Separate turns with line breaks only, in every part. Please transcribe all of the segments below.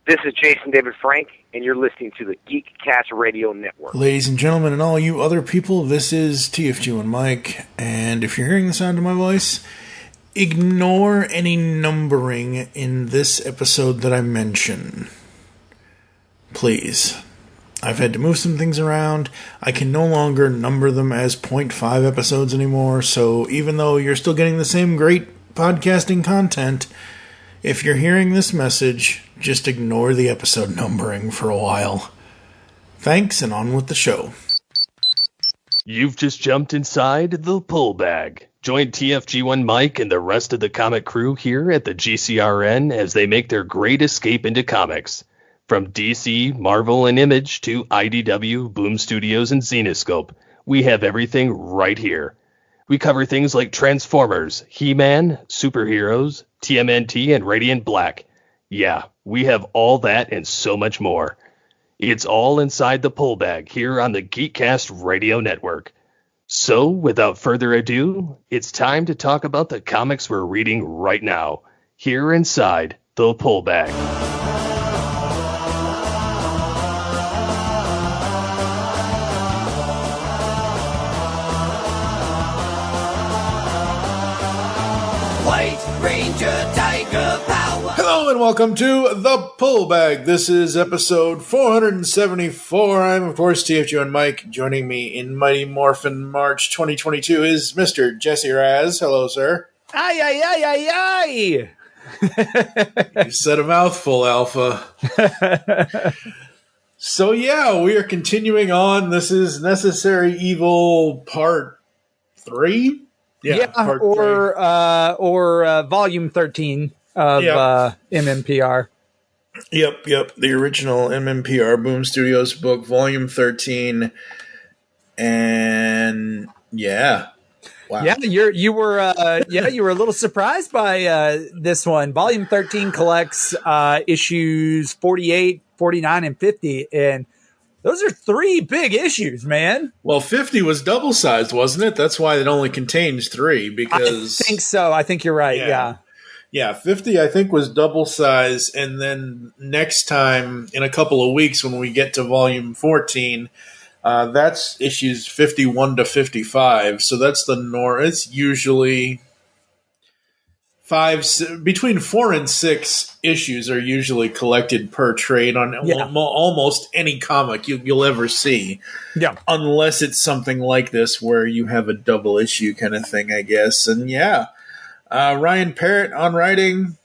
This is Jason David Frank, and you're listening to the Geekcast Radio Network.
Ladies and gentlemen, and all you other people, this is TFG and Mike, and if you're hearing the sound of my voice, ignore any numbering in this episode that I mention. Please. I've had to move some things around. I can no longer number them as 0.5 episodes anymore, so even though you're still getting the same great podcasting content, if you're hearing this message, just ignore the episode numbering for a while. Thanks, and on with the show.
You've just jumped inside the pull bag. Join TFG1 Mike and the rest of the comic crew here at the GCRN as they make their great escape into comics. From DC, Marvel, and Image to IDW, Boom Studios, and Zenescope, we have everything right here. We cover things like Transformers, He-Man, superheroes, TMNT, and Radiant Black. Yeah, we have all that and so much more. It's all inside the pull bag here on the Geekcast Radio Network. So, without further ado, it's time to talk about the comics we're reading right now, here inside the pull bag.
Hello and welcome to The Pull Bag. This is episode 474. I'm, of course, TFG and Mike. Joining me in Mighty Morphin March 2022 is Mr. Jesse Raz. Hello, sir.
Aye, aye, aye, aye, aye.
You said a mouthful, Alpha. So, yeah, we are continuing on. This is Necessary Evil Part 3?
Yeah,
Part
or Volume 13 of MMPR.
Yep. The original MMPR Boom Studios book, Volume 13. And yeah. Wow.
Yeah, you were a little surprised by this one. Volume 13 collects issues 48, 49, and 50, and those are 3 big issues, man.
Well, 50 was double-sized, wasn't it? That's why it only contains 3, because...
I think so. I think you're right, yeah.
Yeah, 50, I think, was double-sized, and then next time, in a couple of weeks, when we get to Volume 14, that's issues 51 to 55, so that's the norm. It's usually... between 4 and 6 issues are usually collected per trade on almost any comic you'll ever see.
Yeah.
Unless it's something like this where you have a double issue kind of thing, I guess. And yeah, Ryan Parrott on writing,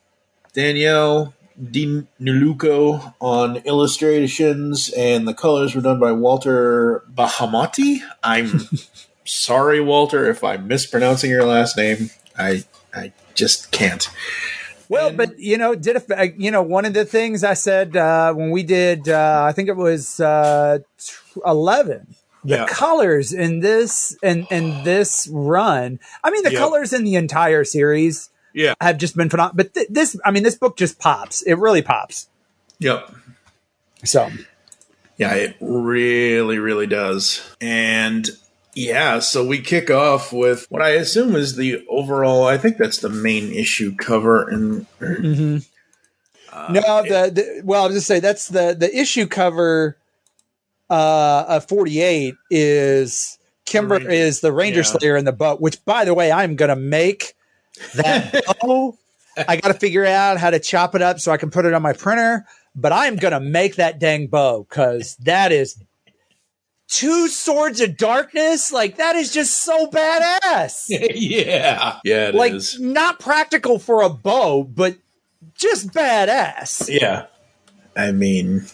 Danielle DiNuluco on illustrations, and the colors were done by Walter Bahamati. I'm sorry, Walter, if I'm mispronouncing your last name. I just can't.
Well, but one of the things I said when we did, I think it was 11. The colors in this this run. I mean, the colors in the entire series, have just been phenomenal. But this book just pops. It really pops.
Yep.
So,
yeah, it really, really does. And yeah, so we kick off with what I assume is the overall, I think that's the main issue cover. And
I was just say that's the issue cover of 48 is Kimber is the Ranger Slayer in the boat, which, by the way, I'm going to make that bow. I got to figure out how to chop it up so I can put it on my printer, but I'm going to make that dang bow because that is 2 swords of darkness. Like, that is just so badass.
Yeah, it is.
Not practical for a bow, but just badass.
Yeah. I mean,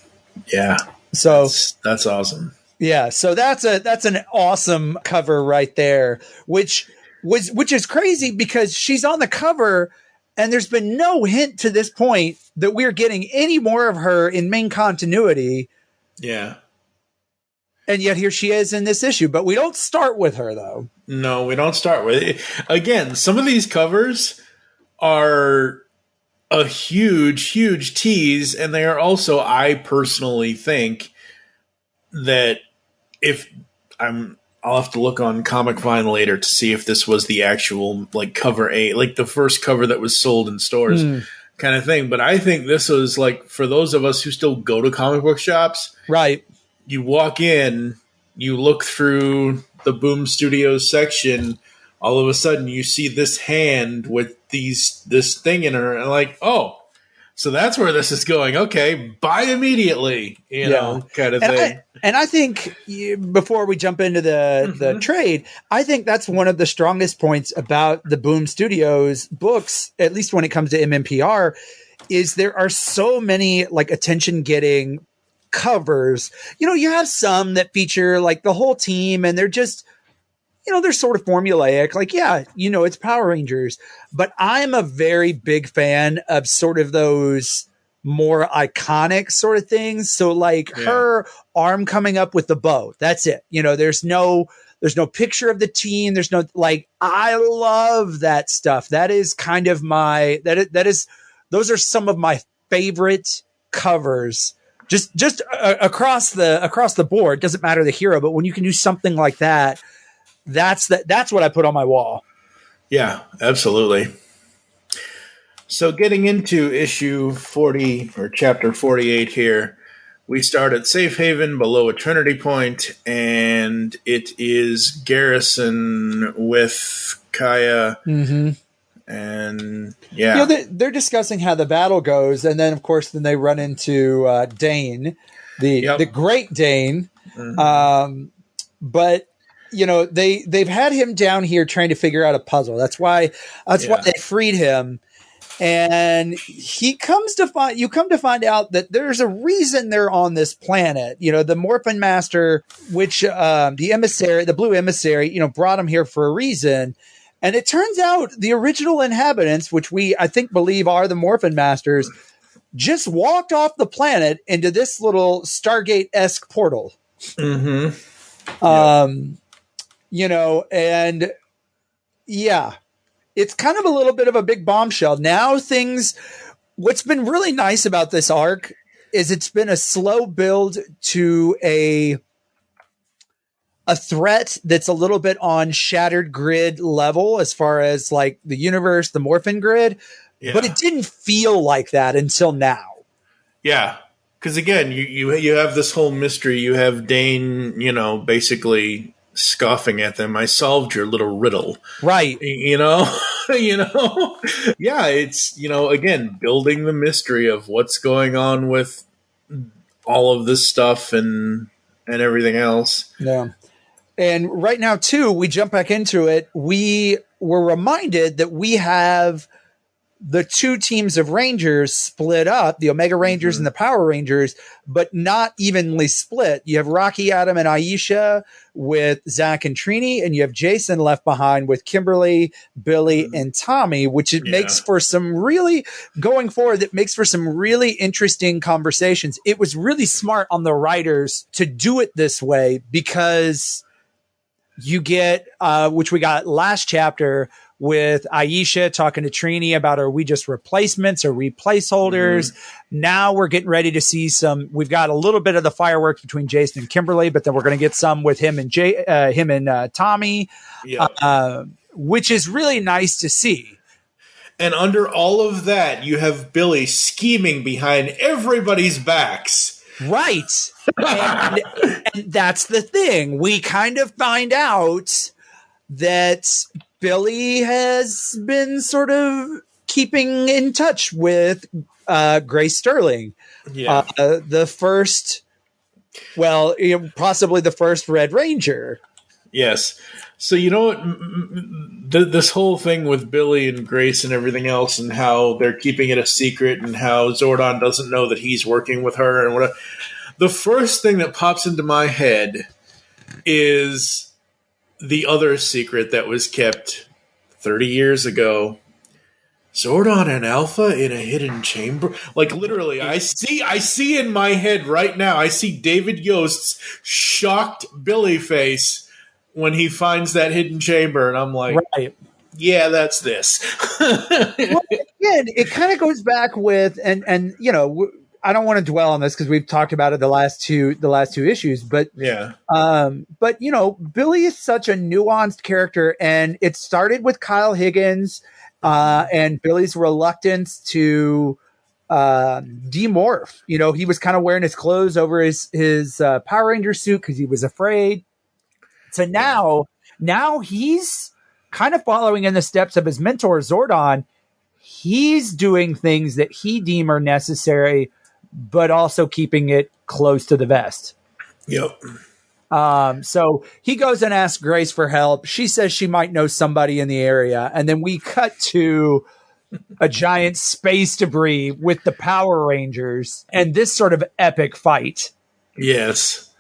yeah.
So
that's awesome.
Yeah, so that's an awesome cover right there, which is crazy because she's on the cover and there's been no hint to this point that we're getting any more of her in main continuity.
Yeah.
And yet here she is in this issue, but we don't start with her though.
No, we don't start with it. Again, some of these covers are a huge, huge tease, and they are also, I personally think that I'll have to look on Comic Vine later to see if this was the actual cover A, like the first cover that was sold in stores. kind of thing. But I think this was like, for those of us who still go to comic book shops,
right?
You walk in, you look through the Boom Studios section, all of a sudden you see this hand with this thing in her, and like, oh, so that's where this is going. Okay, buy immediately, you know, kind of thing.
And I think before we jump into the trade, I think that's one of the strongest points about the Boom Studios books, at least when it comes to MMPR, is there are so many like attention-getting covers. You know, you have some that feature like the whole team, and they're just, you know, they're sort of formulaic. Like, yeah, you know, it's Power Rangers. But I'm a very big fan of sort of those more iconic sort of things. So like her arm coming up with the bow. That's it. You know, there's no picture of the team. There's no, like, I love that stuff. That is kind of my, those are some of my favorite covers. Just across the board. Doesn't matter the hero, but when you can do something like that, that's what I put on my wall.
Yeah, absolutely. So getting into issue 40 or chapter 48 here, we start at Safe Haven below Eternity Point, and it is Garrison with Kaya. Mm-hmm. And yeah,
you know, they're discussing how the battle goes, and then of course they run into Dane, the Great Dane. Mm-hmm. But you know, they've had him down here trying to figure out a puzzle. That's why they freed him. And you come to find out that there's a reason they're on this planet. You know, the Morphin Master, which the blue emissary, you know, brought him here for a reason. And it turns out the original inhabitants, which I think believe are the Morphin Masters, just walked off the planet into this little Stargate-esque portal. Mm-hmm. You know, and yeah. It's kind of a little bit of a big bombshell. Now what's been really nice about this arc is it's been a slow build to a threat that's a little bit on Shattered Grid level as far as like the universe, the Morphin Grid, but it didn't feel like that until now. Yeah.
Because again, you have this whole mystery. You have Dane, you know, basically scoffing at them. I solved your little riddle.
Right.
You know, yeah, it's, you know, again, building the mystery of what's going on with all of this stuff and everything else.
Yeah. And right now too, we jump back into it. We were reminded that we have the two teams of Rangers split up, the Omega Rangers and the Power Rangers, but not evenly split. You have Rocky, Adam, and Aisha with Zach and Trini, and you have Jason left behind with Kimberly, Billy, and Tommy, which makes for some really, going forward, that makes for some really interesting conversations. It was really smart on the writers to do it this way because you get, which we got last chapter, with Aisha talking to Trini about, are we just replacements? Are we placeholders? Mm-hmm. Now we're getting ready to see we've got a little bit of the fireworks between Jason and Kimberly, but then we're going to get some with him and Tommy, which is really nice to see.
And under all of that, you have Billy scheming behind everybody's backs.
Right. And that's the thing. We kind of find out that Billy has been sort of keeping in touch with Grace Sterling, the first, possibly the first Red Ranger.
Yes. So you know what? This whole thing with Billy and Grace and everything else, and how they're keeping it a secret, and how Zordon doesn't know that he's working with her, and whatever. The first thing that pops into my head is the other secret that was kept 30 years ago. Zordon and Alpha in a hidden chamber. Like literally, I see in my head right now, I see David Yost's shocked Billy face when he finds that hidden chamber, and I'm like, right. Yeah, that's this.
Well, again, it kind of goes back with, and you know, I don't want to dwell on this because we've talked about it the last two issues, but but you know, Billy is such a nuanced character, and it started with Kyle Higgins, and Billy's reluctance to demorph. You know, he was kind of wearing his clothes over his Power Ranger suit because he was afraid. So now he's kind of following in the steps of his mentor Zordon. He's doing things that he deem are necessary, but also keeping it close to the vest.
Yep.
So he goes and asks Grace for help. She says she might know somebody in the area. And then we cut to a giant space debris with the Power Rangers and this sort of epic fight.
Yes.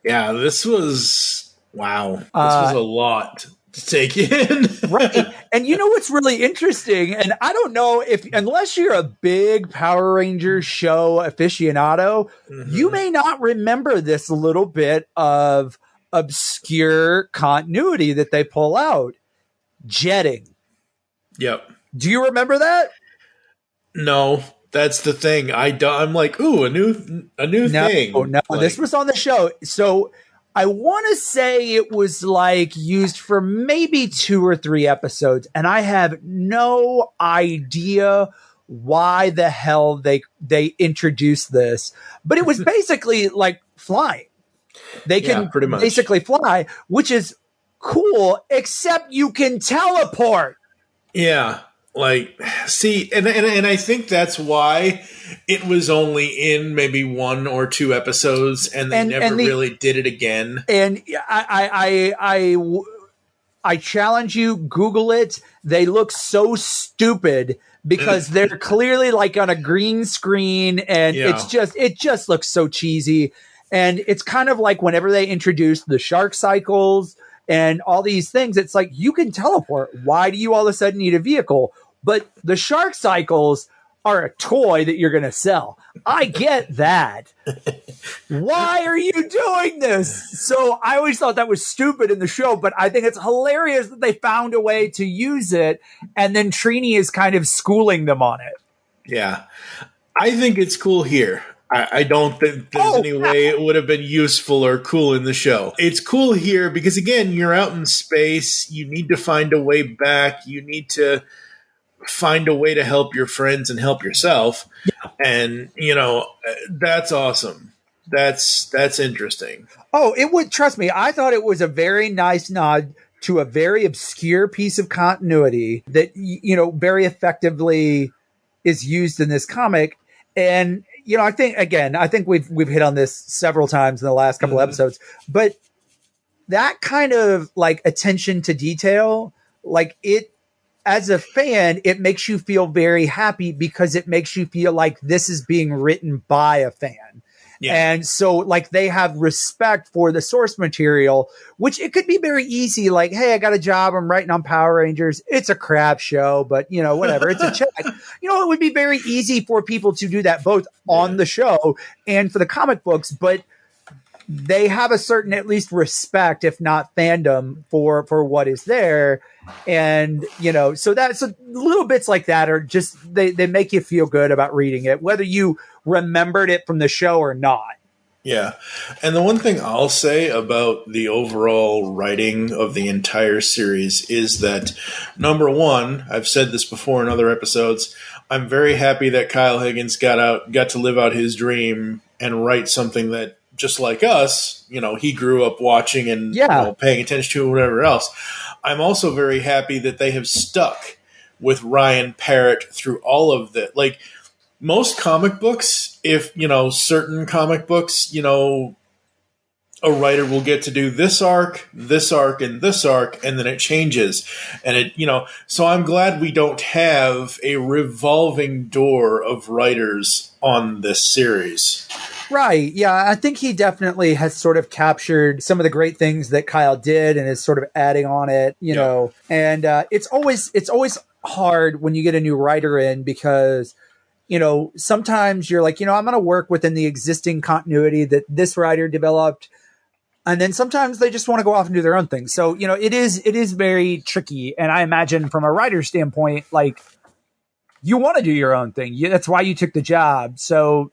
Yeah, this was, wow. This was a lot to take in.
Right. And you know what's really interesting? And I don't know if, unless you're a big Power Rangers show aficionado, you may not remember this little bit of obscure continuity that they pull out. Jetting.
Yep.
Do you remember that?
No, that's the thing. I'm like, ooh, a new thing.
No, like, this was on the show. So I want to say it was like used for maybe 2 or 3 episodes, and I have no idea why the hell they introduced this. But it was basically like flying. They can
pretty much
basically fly, which is cool, except you can teleport.
Yeah. Like, see, and I think that's why it was only in maybe 1 or 2 episodes, and they never really did it again.
And I challenge you, Google it. They look so stupid because they're clearly like on a green screen, and it just looks so cheesy. And it's kind of like whenever they introduced the shark cycles and all these things, it's like, you can teleport. Why do you all of a sudden need a vehicle? But the shark cycles are a toy that you're going to sell. I get that. Why are you doing this? So I always thought that was stupid in the show, but I think it's hilarious that they found a way to use it, and then Trini is kind of schooling them on it.
Yeah. I think it's cool here. I don't think there's any way it would have been useful or cool in the show. It's cool here because, again, you're out in space. You need to find a way back. You need to find a way to help your friends and help yourself. Yeah. And, you know, that's awesome. That's interesting.
Oh, it would, trust me, I thought it was a very nice nod to a very obscure piece of continuity that, you know, very effectively is used in this comic. And, you know, I think we've hit on this several times in the last couple episodes, but that kind of like attention to detail, like it, as a fan, it makes you feel very happy because it makes you feel like this is being written by a fan. Yeah. And so like they have respect for the source material, which it could be very easy. Like, hey, I got a job. I'm writing on Power Rangers. It's a crap show, but you know, whatever. It's a check. You know, it would be very easy for people to do that both on the show and for the comic books, but they have a certain, at least respect, if not fandom for what is there. And, you know, so that's little bits like that are just, they make you feel good about reading it, whether you remembered it from the show or not.
Yeah. And the one thing I'll say about the overall writing of the entire series is that, number one, I've said this before in other episodes, I'm very happy that Kyle Higgins got to live out his dream and write something that, just like us, you know, he grew up watching and you know, paying attention to, or whatever else. I'm also very happy that they have stuck with Ryan Parrott through all of that. Like, most comic books, if, you know, certain comic books, you know, a writer will get to do this arc, and this arc, and then it changes. And it, you know, so I'm glad we don't have a revolving door of writers on this series.
Right. Yeah. I think he definitely has sort of captured some of the great things that Kyle did and is sort of adding on it, you know, and it's always hard when you get a new writer in because, you know, sometimes you're like, you know, I'm going to work within the existing continuity that this writer developed. And then sometimes they just want to go off and do their own thing. So, you know, it is very tricky. And I imagine from a writer's standpoint, like, you want to do your own thing. That's why you took the job. So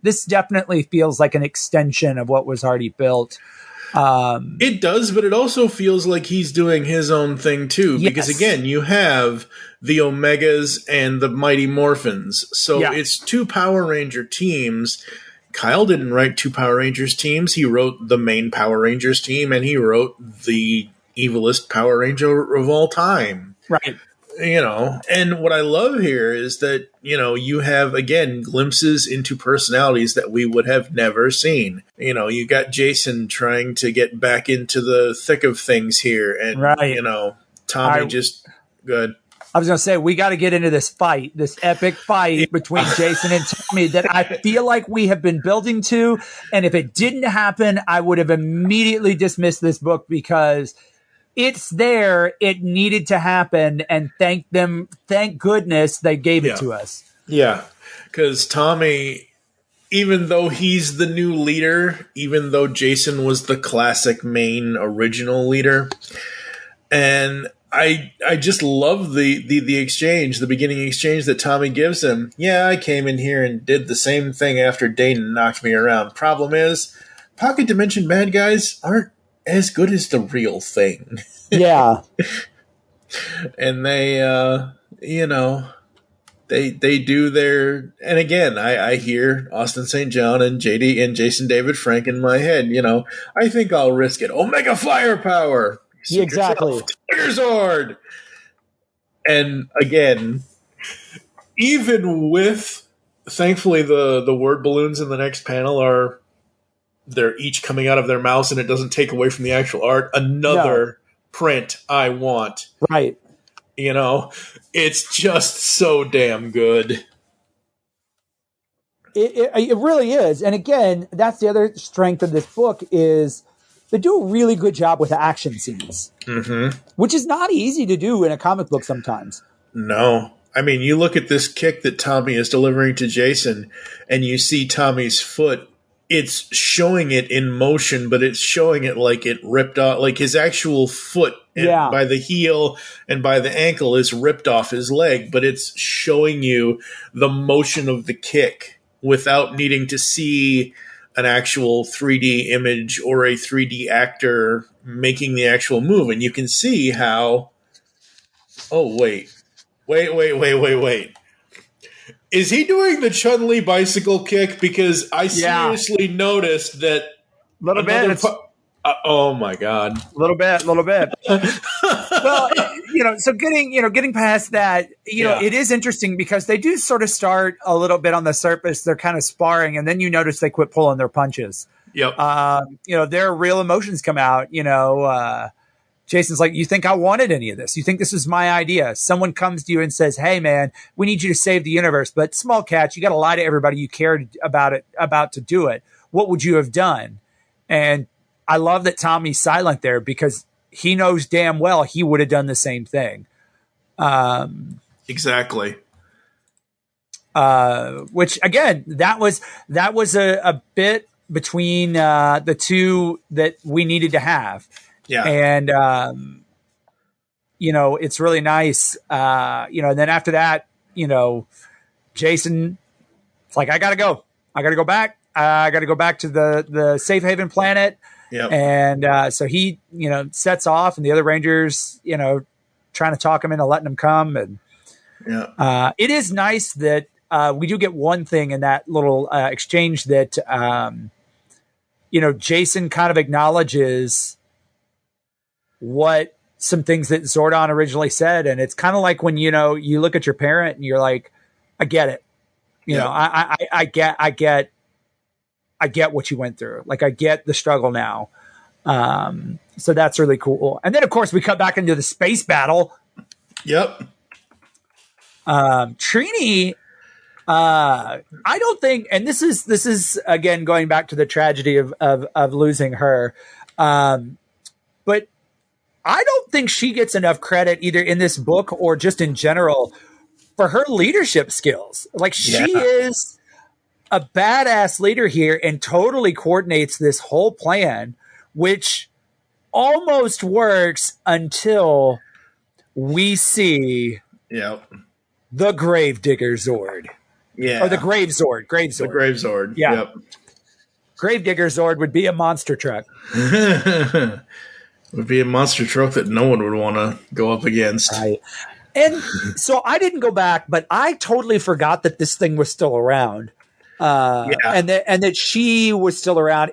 this definitely feels like an extension of what was already built.
It does, but it also feels like he's doing his own thing too.
Yes.
Because again, you have the Omegas and the Mighty Morphins. So it's two Power Ranger teams. Kyle didn't write two Power Rangers teams. He wrote the main Power Rangers team, and he wrote the evilest Power Ranger of all time.
Right.
And what I love here is that, you have, again, glimpses into personalities that we would have never seen. You got Jason trying to get back into the thick of things here. And, Tommy good.
I was going to say, we got to get into this fight, this epic fight between Jason and Tommy that I feel like we have been building to. And if it didn't happen, I would have immediately dismissed this book because it's there. It needed to happen. And thank goodness they gave it to us.
Yeah. Because Tommy, even though he's the new leader, even though Jason was the classic main original leader, and I just love the exchange, the beginning exchange that Tommy gives him. Yeah, I came in here and did the same thing after Dane knocked me around. Problem is, pocket dimension bad guys aren't as good as the real thing.
Yeah.
And they, they do their, and again, I hear Austin St. John and JD and Jason David Frank in my head, I think I'll risk it. Omega firepower.
Exactly.
Zord. And again, even with, thankfully, the word balloons in the next panel they're each coming out of their mouths, and it doesn't take away from the actual art. Another print I want.
Right.
It's just so damn good.
It really is. And again, that's the other strength of this book is they do a really good job with action scenes, which is not easy to do in a comic book sometimes.
No. I mean, you look at this kick that Tommy is delivering to Jason, and you see Tommy's foot. It's showing it in motion, but it's showing it like it ripped off, like his actual foot by the heel and by the ankle is ripped off his leg, but it's showing you the motion of the kick without needing to see an actual 3D image or a 3D actor making the actual move. And you can see how, wait. Is he doing the Chun-Li bicycle kick? Because I seriously noticed that
a little bit.
Oh my God.
A little bit. Well, so getting past that, it is interesting because they do sort of start a little bit on the surface. They're kind of sparring, and then you notice they quit pulling their punches.
Yep.
Their real emotions come out. Jason's like, you think I wanted any of this? You think this is my idea? Someone comes to you and says, hey, man, we need you to save the universe. But small cat, you got to lie to everybody you cared about to do it. What would you have done? And I love that Tommy's silent there because he knows damn well he would have done the same thing.
Exactly.
Which, again, that was a bit between the two that we needed to have.
Yeah.
And, it's really nice. And then after that, Jason, it's like, I got to go back. I got to go back to the safe haven planet.
Yep.
And so he, sets off, and the other Rangers, trying to talk him into letting him come. And it is nice that we do get one thing in that little exchange that, Jason kind of acknowledges what some things that Zordon originally said. And it's kind of like when, you look at your parent and you're like, I get it. I get what you went through. Like, I get the struggle now. So that's really cool. And then of course we cut back into the space battle.
Yep.
Trini, I don't think, and this is again, going back to the tragedy of losing her. But I don't think she gets enough credit either in this book or just in general for her leadership skills. Like, she is a badass leader here and totally coordinates this whole plan, which almost works until we see the Gravedigger Zord.
Yeah.
Or the Grave Zord.
The Grave Zord.
Yeah.
Yep.
Gravedigger Zord would be a monster truck.
It would be a monster truck that no one would want to go up against.
Right. And so I didn't go back, but I totally forgot that this thing was still around. And that she was still around.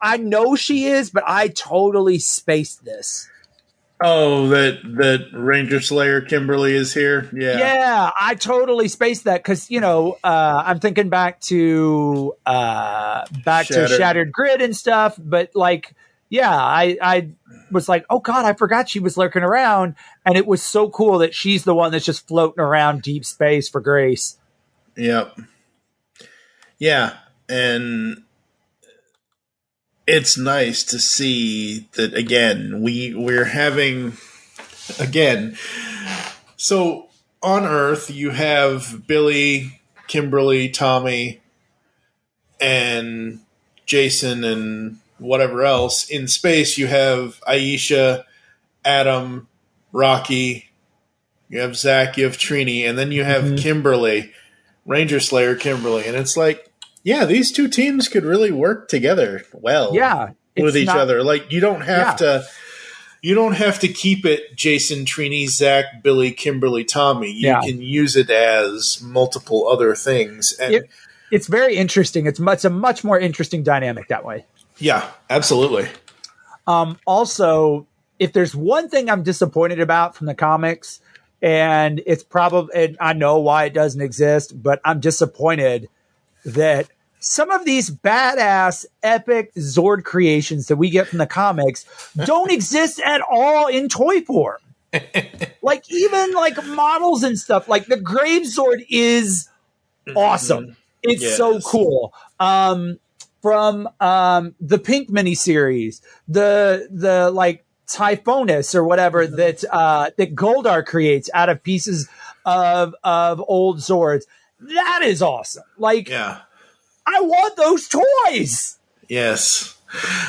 I know she is, but I totally spaced this.
Oh, that Ranger Slayer Kimberly is here? Yeah.
Yeah, I totally spaced that because, I'm thinking back to Shattered Grid and stuff, but I was like, oh God, I forgot she was lurking around. And it was so cool that she's the one that's just floating around deep space for Grace.
Yep. Yeah. And it's nice to see that, again, we're having, again, so on Earth you have Billy, Kimberly, Tommy, and Jason, and whatever else. In space you have Aisha, Adam, Rocky, you have Zach, you have Trini, and then you have Kimberly, Ranger Slayer Kimberly, and it's like, yeah, these two teams could really work together well with each other. Like, you don't have to keep it Jason, Trini, Zach, Billy, Kimberly, Tommy. You can use it as multiple other things. And
it's very interesting. It's a much more interesting dynamic that way.
Yeah, absolutely.
Also, if there's one thing I'm disappointed about from the comics, and it's probably, and I know why it doesn't exist, but I'm disappointed that some of these badass epic Zord creations that we get from the comics don't exist at all in toy form. Even models and stuff, like the Grave Zord is awesome. It's so cool. From the Pink miniseries, the Typhonus or whatever that Goldar creates out of pieces of old Zords. That is awesome. I want those toys.
Yes.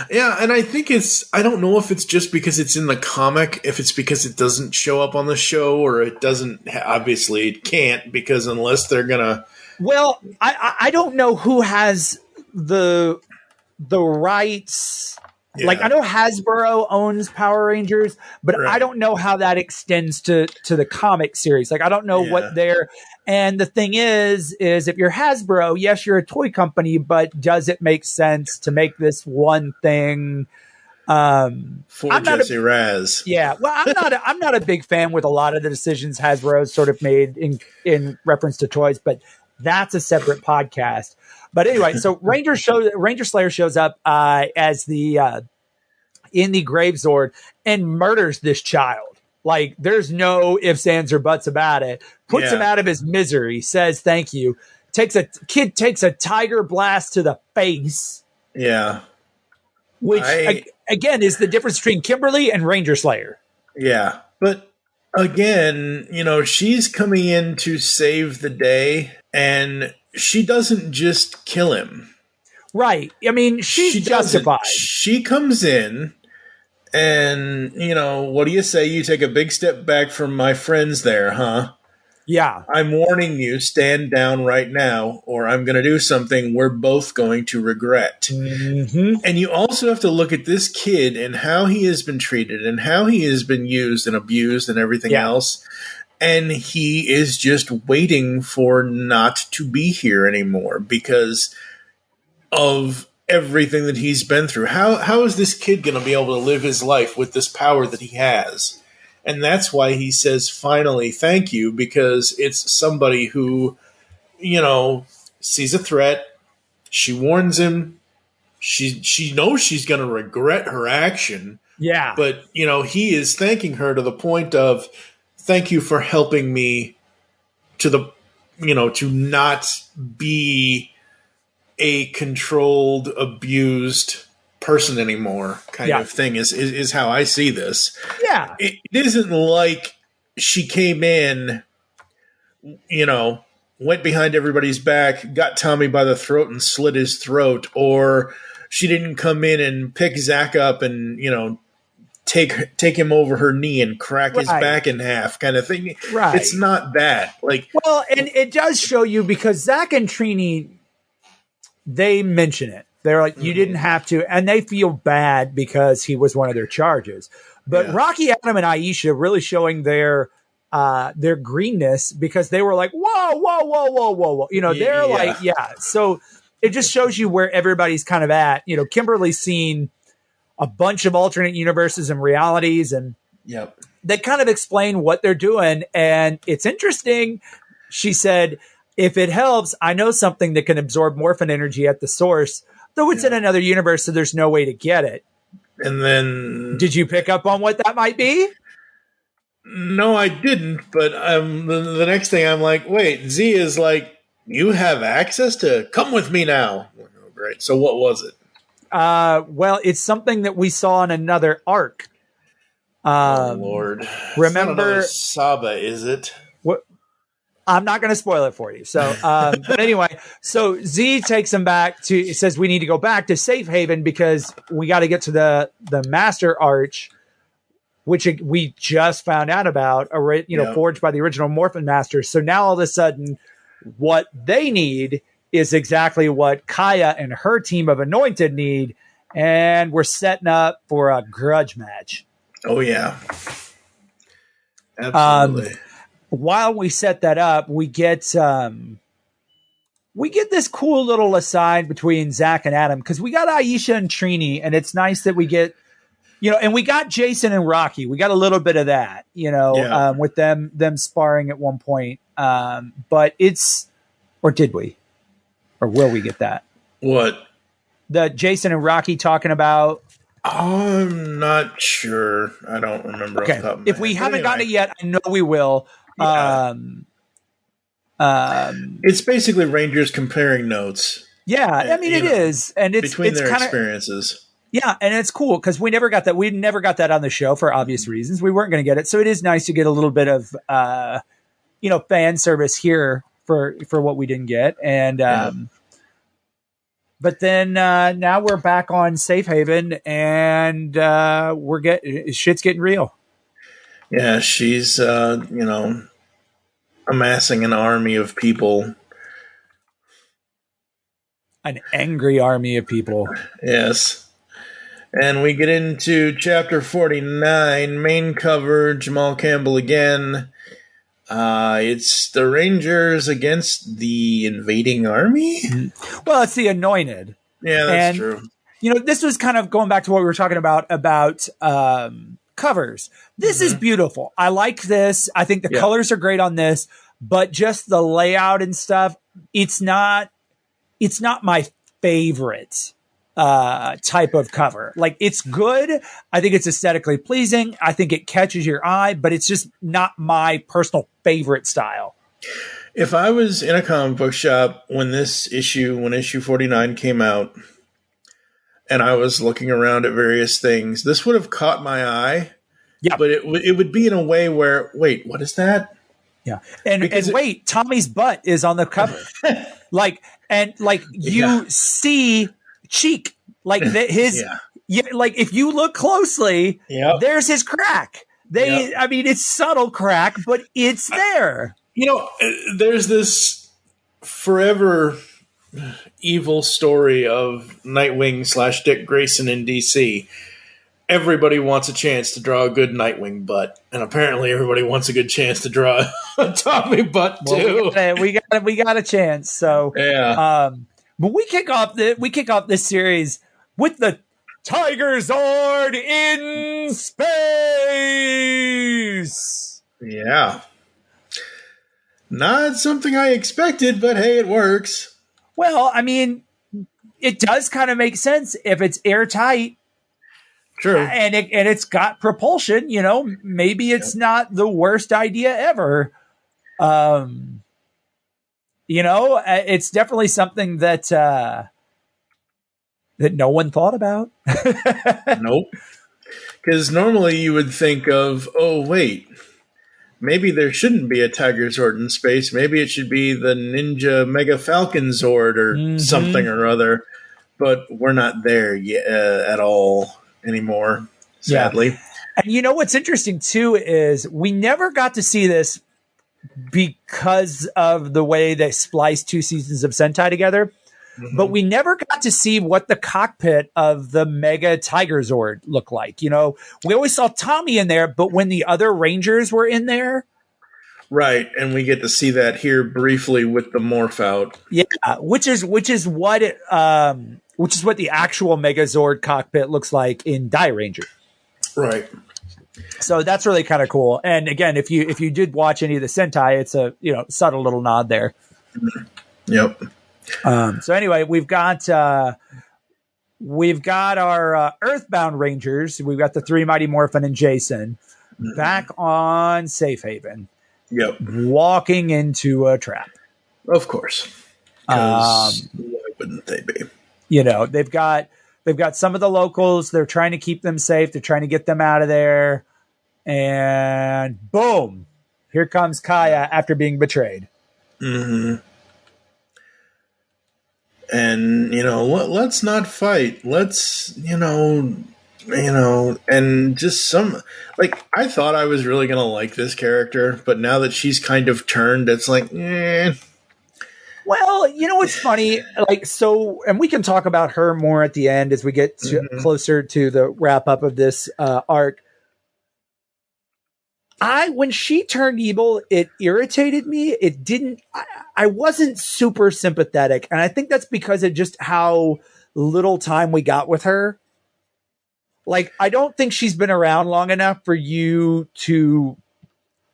Yeah, and I think I don't know if it's just because it's in the comic, if it's because it doesn't show up on the show, or it doesn't, obviously it can't, because unless they're gonna...
Well, I don't know who has the rights.
Yeah.
I know Hasbro owns Power Rangers, but I don't know how that extends to the comic series. I don't know what they're... And the thing is if you're Hasbro, yes, you're a toy company, but does it make sense to make this one thing
for Jesse Raz?
Yeah, well, I'm not a big fan with a lot of the decisions Hasbro's sort of made in reference to toys, but that's a separate podcast. But anyway, so Ranger Slayer shows up as the in the Grave Zord and murders this child. There's no ifs, ands, or buts about it. Puts him out of his misery, says thank you. Takes a tiger blast to the face.
Yeah.
Which, again, is the difference between Kimberly and Ranger Slayer.
Yeah. But, again, she's coming in to save the day, and she doesn't just kill him.
Right. I mean, she's justified.
She comes in... And, what do you say? You take a big step back from my friends there, huh?
Yeah.
I'm warning you, stand down right now, or I'm going to do something we're both going to regret.
Mm-hmm.
And you also have to look at this kid and how he has been treated and how he has been used and abused and everything else. And he is just waiting for not to be here anymore because of everything that he's been through. How is this kid going to be able to live his life with this power that he has? And that's why he says, finally, thank you, because it's somebody who, sees a threat. She warns him. She knows she's going to regret her action.
Yeah.
But, he is thanking her to the point of, thank you for helping me to not be a controlled, abused person anymore kind of thing is how I see this.
Yeah.
It isn't like she came in, went behind everybody's back, got Tommy by the throat and slit his throat, or she didn't come in and pick Zach up and, take him over her knee and crack his back in half kind of thing.
Right.
It's not that.
Well, and it does show you because Zach and Trini they mention it. They're like, you didn't have to, and they feel bad because he was one of their charges. But Rocky, Adam, and Aisha really showing their greenness, because they were like, whoa. They're like, So it just shows you where everybody's kind of at. Kimberly's seen a bunch of alternate universes and realities, and they kind of explain what they're doing. And it's interesting. She said, if it helps, I know something that can absorb morphin energy at the source, though it's in another universe, so there's no way to get it.
And then...
Did you pick up on what that might be?
No, I didn't. But the next thing I'm like, wait, Z is like, you have access to come with me now. Oh, great. So what was it?
Well, it's something that we saw in another arc.
Oh, Lord.
Remember...
It's not Saba, is it?
What? I'm not going to spoil it for you. So, but anyway, so Z takes him back to, it says we need to go back to Safe Haven because we got to get to the Master Arch, which we just found out about, forged by the original Morphin Masters. So now all of a sudden, what they need is exactly what Kaya and her team of Anointed need. And we're setting up for a grudge match.
Oh, yeah. Absolutely.
While we set that up, we get this cool little aside between Zach and Adam, because we got Aisha and Trini, and it's nice that we get, and we got Jason and Rocky. We got a little bit of that, with them sparring at one point. But or did we? Or will we get that?
What?
The Jason and Rocky talking about...
I'm not sure. I don't remember.
Okay. If we haven't gotten it yet, I know we will.
Yeah. It's basically Rangers comparing notes.
Yeah, I mean it is, and it's
between their
kinda,
experiences.
Yeah, and it's cool because we never got that. We never got that on the show for obvious reasons. We weren't going to get it, so it is nice to get a little bit of fan service here for what we didn't get. And but then now we're back on Safe Haven, and shit's getting real.
Yeah, she's amassing an army of people.
An angry army of people.
Yes. And we get into chapter 49, main cover, Jamal Campbell again. It's the Rangers against the invading army?
Well, it's the Anointed.
Yeah, that's true.
This was kind of going back to what we were talking about covers. This is beautiful. I like this. I think the colors are great on this, but just the layout and stuff, it's not my favorite type of cover. Like, it's good. I think it's aesthetically pleasing. I think it catches your eye, but it's just not my personal favorite style.
If I was in a comic book shop when issue 49 came out, and I was looking around at various things, this would have caught my eye. Yeah. But it would be in a way where, wait, what is that?
Yeah. And wait, Tommy's butt is on the cover. You see cheek. Like like if you look closely, there's his crack. I mean, it's subtle crack, but it's there.
There's this forever evil story of Nightwing / Dick Grayson in DC. Everybody wants a chance to draw a good Nightwing butt, and apparently everybody wants a good chance to draw a Tommy butt too.
We got a chance. So but we kick off this series with the Tiger Zord in space.
Yeah, not something I expected, but hey, it works.
Well, I mean, it does kind of make sense if it's airtight.
True.
And it's got propulsion, maybe it's not the worst idea ever. It's definitely something that no one thought about.
Nope. Because normally you would think of, oh, wait, maybe there shouldn't be a Tiger Zord in space. Maybe it should be the Ninja Mega Falcon Zord or something or other. But we're not there yet, at all anymore, sadly.
Yeah. And what's interesting, too, is we never got to see this because of the way they spliced 2 seasons of Sentai together. but we never got to see what the cockpit of the Mega Tiger Zord looked like. You know, we always saw Tommy in there, but when the other Rangers were in there.
Right, and we get to see that here briefly with the morph out.
Yeah, which is what the actual Megazord cockpit looks like in Die Ranger.
Right.
So that's really kind of cool. And again, if you did watch any of the Sentai, it's a subtle little nod there.
Yep.
So anyway, we've got our Earthbound Rangers. We've got the 3 Mighty Morphin and Jason back on Safe Haven.
Yep.
Walking into a trap.
Of course. Why wouldn't they be?
You know, they've got some of the locals. They're trying to keep them safe. They're trying to get them out of there. And boom, here comes Kaya after being betrayed.
Mm-hmm. And, let's not fight. Let's, and just I thought I was really going to like this character, but now that she's kind of turned, it's like, eh.
Well, what's funny? And we can talk about her more at the end as we get closer to the wrap up of this arc. When she turned evil, it irritated me. It didn't, I wasn't super sympathetic. And I think that's because of just how little time we got with her. I don't think she's been around long enough for you to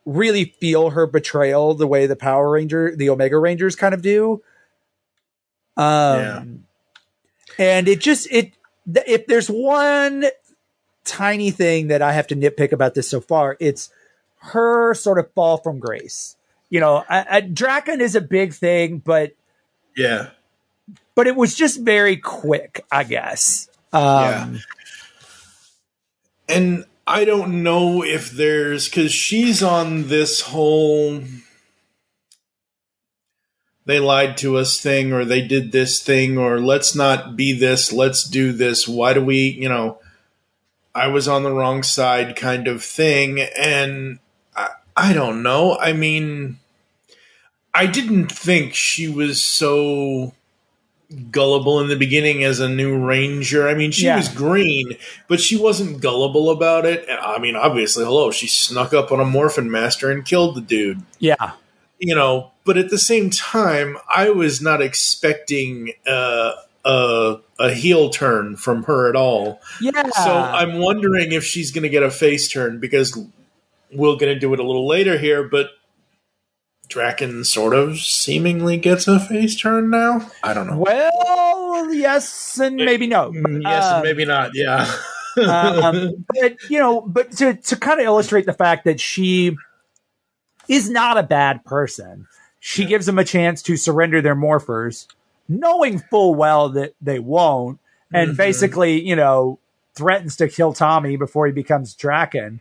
really feel her betrayal the way the Omega Rangers kind of do. And if there's one tiny thing that I have to nitpick about this so far, it's her sort of fall from grace. Draken is a big thing, but it was just very quick, I guess.
And I don't know if because she's on this whole they lied to us thing, or they did this thing, or let's not be this, let's do this. Why do we, I was on the wrong side kind of thing. And I don't know. I mean, I didn't think she was so gullible in the beginning as a new Ranger. I mean, she was green, but she wasn't gullible about it. I mean, obviously, she snuck up on a Morphin Master and killed the dude.
Yeah.
But at the same time, I was not expecting a heel turn from her at all.
Yeah.
So I'm wondering if she's going to get a face turn, because we're going to do it a little later here, but Draken sort of seemingly gets a face turn now. I don't know.
Well, yes and maybe no.
Yes and maybe not. Yeah.
But to kind of illustrate the fact that she is not a bad person, she gives them a chance to surrender their morphers, knowing full well that they won't, and basically, threatens to kill Tommy before he becomes Draken.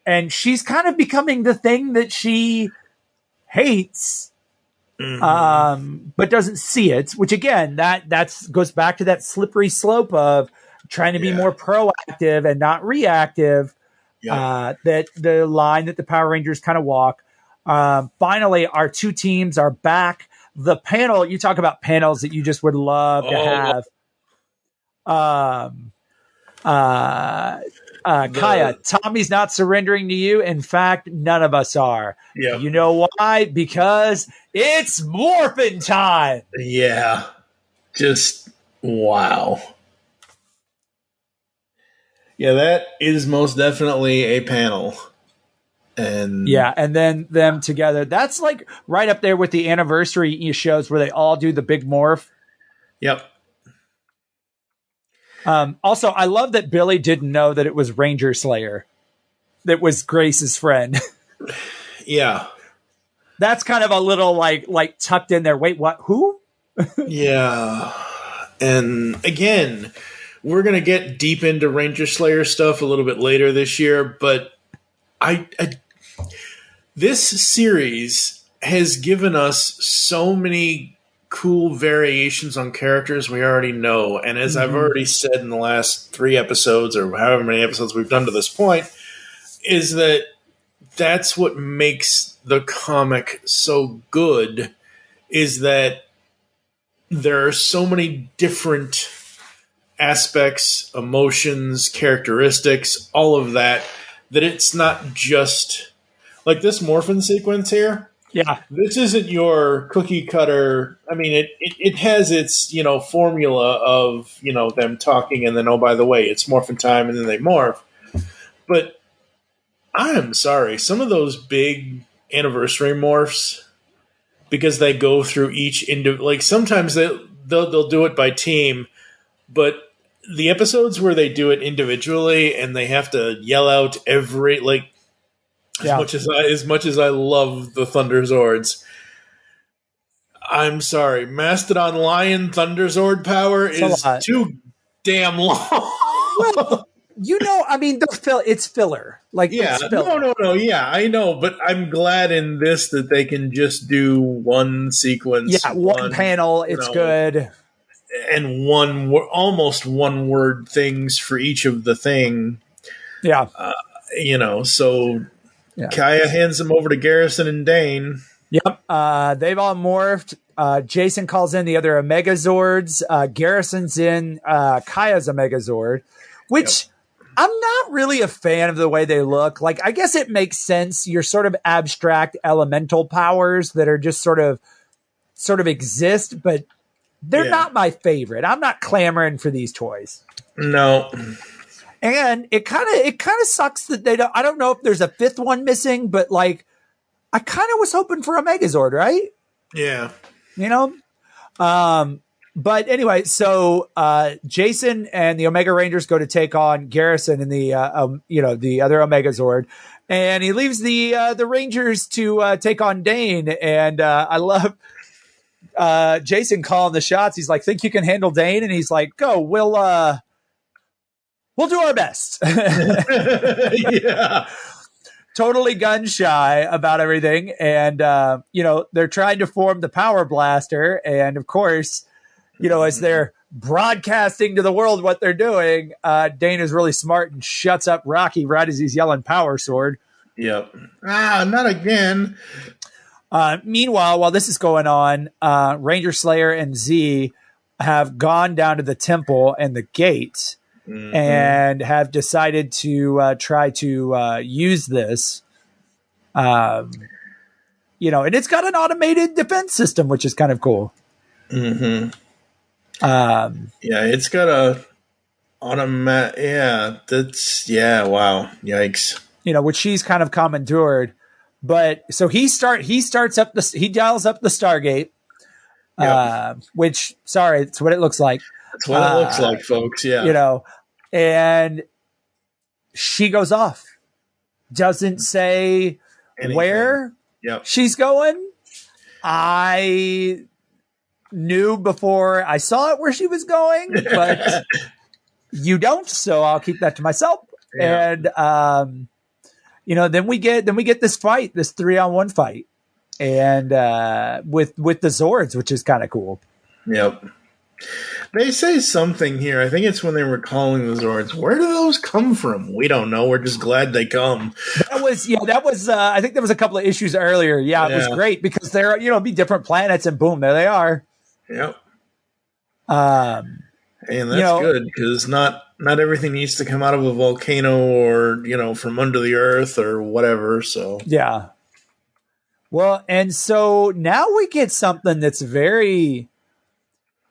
And she's kind of becoming the thing that she hates, but doesn't see it, which again, that goes back to that slippery slope of trying to be more proactive and not reactive. That the line that the Power Rangers kind of walk. Finally, our two teams are back. The panel, you talk about panels that you just would love to have. Kaya, Tommy's not surrendering to you. In fact, none of us are.
Yeah.
You know why? Because it's morphin' time.
Yeah. Just wow. Yeah, that is most definitely a panel. And
then them together. That's right up there with the anniversary shows where they all do the big morph.
Yep.
Also, I love that Billy didn't know that it was Ranger Slayer that was Grace's friend.
Yeah.
That's kind of a little like tucked in there. Wait, what? Who?
Yeah. And again, we're going to get deep into Ranger Slayer stuff a little bit later this year, but this series has given us so many cool variations on characters we already know. And as I've already said in the last 3 episodes, or however many episodes we've done to this point, is that that's what makes the comic so good, is that there are so many different aspects, emotions, characteristics, all of that it's not just like this morphin sequence here.
Yeah.
This isn't your cookie cutter. I mean, it has its, formula of, them talking and then, oh, by the way, it's morphin time and then they morph. But I'm sorry, some of those big anniversary morphs, because they go through each like sometimes they'll do it by team, but the episodes where they do it individually and they have to yell out every as much as I love the Thunder Zords, I'm sorry, Mastodon Lion Thunder Zord power is too damn long.
Well, I mean, it's filler. It's filler.
No, yeah, I know, but I'm glad in this that they can just do one sequence.
Yeah, one panel, it's good.
And almost one word things for each of the thing.
Yeah.
So Kaya hands them over to Garrison and Dane.
Yep. They've all morphed. Jason calls in the other Omega Zords. Garrison's in Kaya's Omega Zord, which I'm not really a fan of the way they look. I guess it makes sense. You're sort of abstract elemental powers that are just sort of exist, but they're not my favorite. I'm not clamoring for these toys.
No.
And it kind of sucks that they don't. I don't know if there's a fifth one missing, but I kind of was hoping for a Megazord, right?
Yeah.
But anyway, so Jason and the Omega Rangers go to take on Garrison and the other Omega Zord, and he leaves the Rangers to take on Dane. And I love Jason calling the shots. He's like, "Think you can handle Dane?" And he's like, "Go, we'll do our best."
Yeah.
Totally gun shy about everything. And, they're trying to form the Power Blaster. And of course, as they're broadcasting to the world what they're doing, Dane is really smart and shuts up Rocky right as he's yelling Power Sword.
Yep. Not again.
Meanwhile, while this is going on, Ranger Slayer and Z have gone down to the temple and the gate. Mm-hmm. And have decided to try to use this, and it's got an automated defense system, which is kind of cool.
Mm-hmm. It's got a automatic. Yeah, wow, yikes.
Which she's kind of commandeered, but so he dials up the Stargate, which it's what it looks like.
That's what it looks like, folks. Yeah.
And she goes off. Doesn't say anything. Where she's going. I knew before I saw it where she was going, but you don't, so I'll keep that to myself. Yeah. And then we get this fight, this 3-on-1 fight. And with the Zords, which is kind of cool.
Yep. They say something here. I think it's when they were calling the Zords. Where do those come from? We don't know. We're just glad they come.
That was. I think there was a couple of issues earlier. Yeah, it was great because they're be different planets, and boom, there they are.
Yep. And that's good because not everything needs to come out of a volcano or from under the earth or whatever. So
yeah. Well, and so now we get something that's very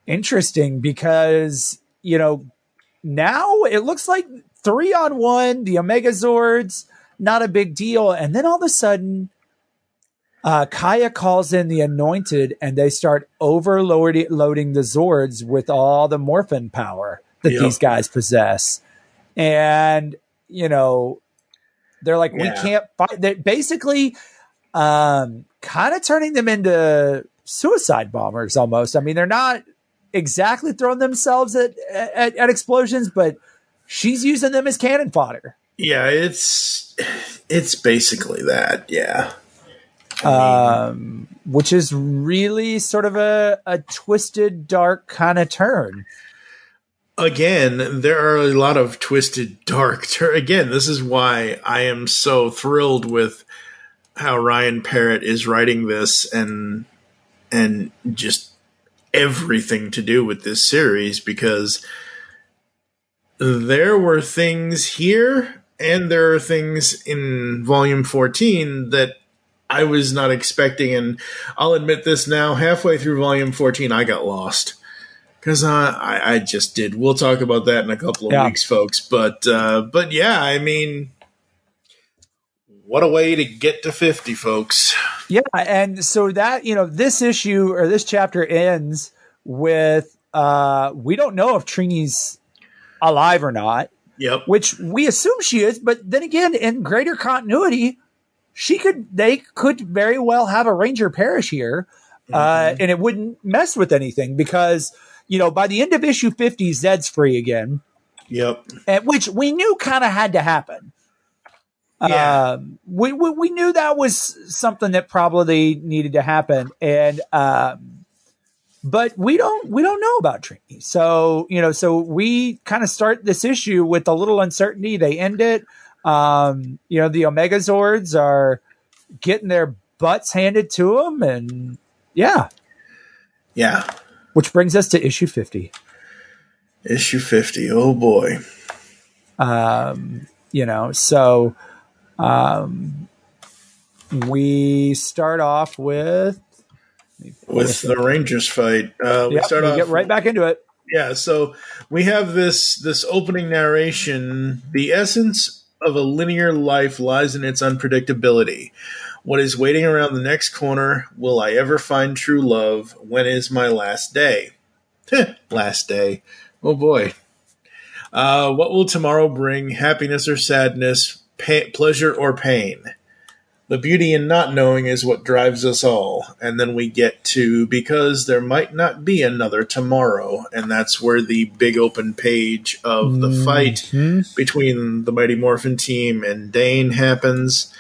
interesting because, now it looks like 3-on-1, the Omega Zords, not a big deal. And then all of a sudden, Kaya calls in the Anointed and they start overloading the Zords with all the morphin power that these guys possess. And, they're like, we can't fight. They're basically kind of turning them into suicide bombers almost. I mean, they're not exactly throwing themselves at explosions, but she's using them as cannon fodder.
Yeah, it's basically that, yeah.
Which is really sort of a twisted, dark kind of turn.
Again, there are a lot of twisted, dark again, this is why I am so thrilled with how Ryan Parrott is writing this and just everything to do with this series, because there were things here and there are things in Volume 14 that I was not expecting. And I'll admit this now, halfway through Volume 14, I got lost. Because I just did. We'll talk about that in a couple of weeks, folks. But yeah, I mean, what a way to get to 50, folks.
Yeah, and so that, this issue or this chapter ends with we don't know if Trini's alive or not.
Yep.
Which we assume she is, but then again, in greater continuity, they could very well have a Ranger perish here, and it wouldn't mess with anything because, by the end of issue 50, Zed's free again.
Yep.
Which we knew kind of had to happen.
Yeah.
We knew that was something that probably needed to happen, and but we don't know about Trini. So so we kind of start this issue with a little uncertainty. They end it. The Omega Zords are getting their butts handed to them, and yeah. Which brings us to issue 50.
Issue 50. Oh boy.
So we start off with
the Rangers fight. We
get right back into it.
Yeah, so we have this opening narration. The essence of a linear life lies in its unpredictability. What is waiting around the next corner? Will I ever find true love? When is my last day? Last day. Oh boy. What will tomorrow bring? Happiness or sadness? Pleasure or pain? The beauty in not knowing is what drives us all. And then we get to because there might not be another tomorrow. And that's where the big open page of the fight between the Mighty Morphin team and Dane happens.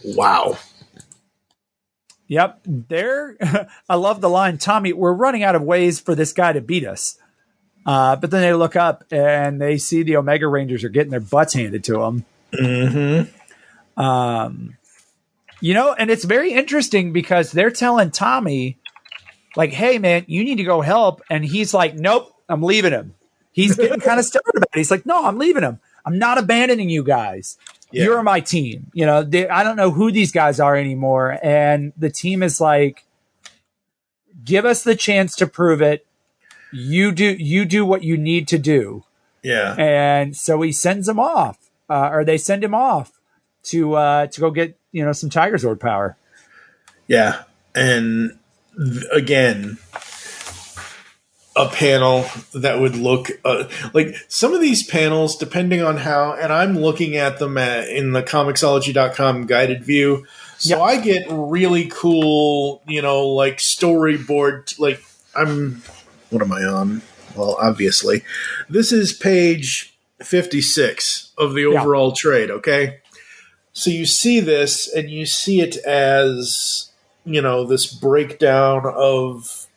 Wow.
Yep. I love the line, Tommy, we're running out of ways for this guy to beat us. But then they look up and they see the Omega Rangers are getting their butts handed to them.
Mm-hmm.
And it's very interesting because they're telling Tommy, like, hey, man, you need to go help. And he's like, nope, I'm leaving him. He's getting kind of stubborn about it. He's like, no, I'm leaving him. I'm not abandoning you guys. Yeah. You're my team. I don't know who these guys are anymore. And the team is like, give us the chance to prove it. You do what you need to do.
Yeah.
And so he sends them off, or they send him off to go get, some Tiger Zord power.
Yeah. And again, a panel that would look like some of these panels, depending on how, and I'm looking at them in the Comixology.com guided view. So yep. I get really cool, like storyboard, like what am I on? Well, obviously this is page 56 of the overall trade. Okay. So you see this and you see it as, this breakdown of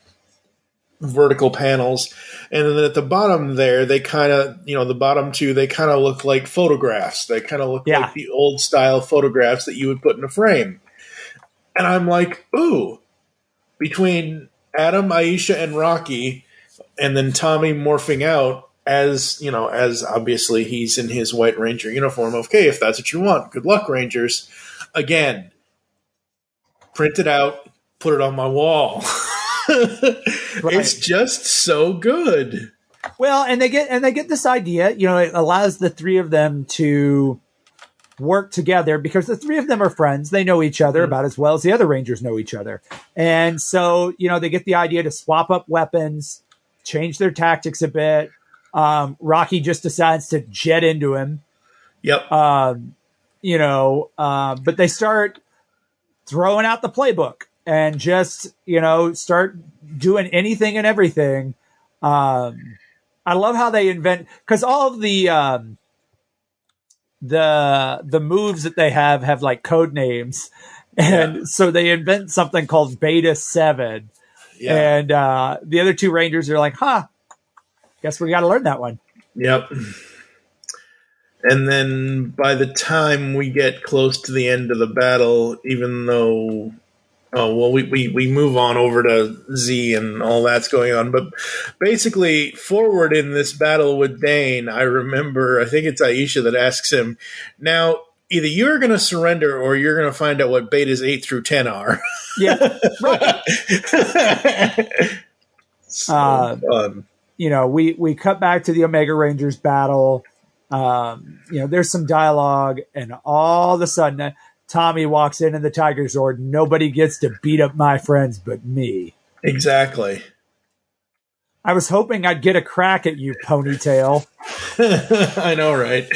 vertical panels. And then at the bottom there, they kind of, the bottom two, they kind of look like photographs. They kind of look like the old style photographs that you would put in a frame. And I'm like, ooh, between Adam, Aisha, and Rocky, and then Tommy morphing out as obviously he's in his White Ranger uniform. Okay, if that's what you want, good luck, Rangers. Again, print it out, put it on my wall. Right. It's just so good.
Well, and they get this idea, it allows the three of them to work together because the three of them are friends. They know each other about as well as the other Rangers know each other. And so, they get the idea to swap up weapons, change their tactics a bit. Rocky just decides to jet into him.
Yep.
But they start throwing out the playbook and just, start doing anything and everything. I love how they invent, because all of the moves that they have like code names. And so they invent something called Beta 7. Yeah. And the other two Rangers are like, guess we got to learn that one.
Yep. And then by the time we get close to the end of the battle, even though Oh, well, we move on over to Z and all that's going on. But basically, forward in this battle with Dane, I think it's Aisha that asks him, now, either you're going to surrender or you're going to find out what betas 8 through 10 are.
Yeah, right.
So fun.
We cut back to the Omega Rangers battle. There's some dialogue, and all of a sudden, Tommy walks in the Tiger Zord. Nobody gets to beat up my friends but me.
Exactly.
I was hoping I'd get a crack at you, Ponytail.
I know, right?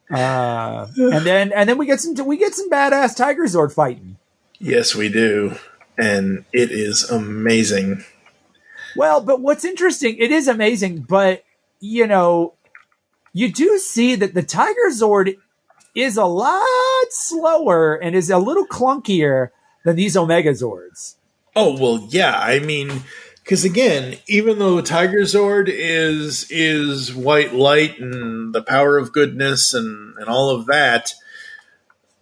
And then we get some badass Tiger Zord fighting.
Yes, we do, and it is amazing.
Well, but what's interesting, it is amazing, but you do see that the Tiger Zord is a lot slower and is a little clunkier than these Omega Zords.
Oh, well, yeah. I mean, because again, even though Tiger Zord is white light and the power of goodness and all of that,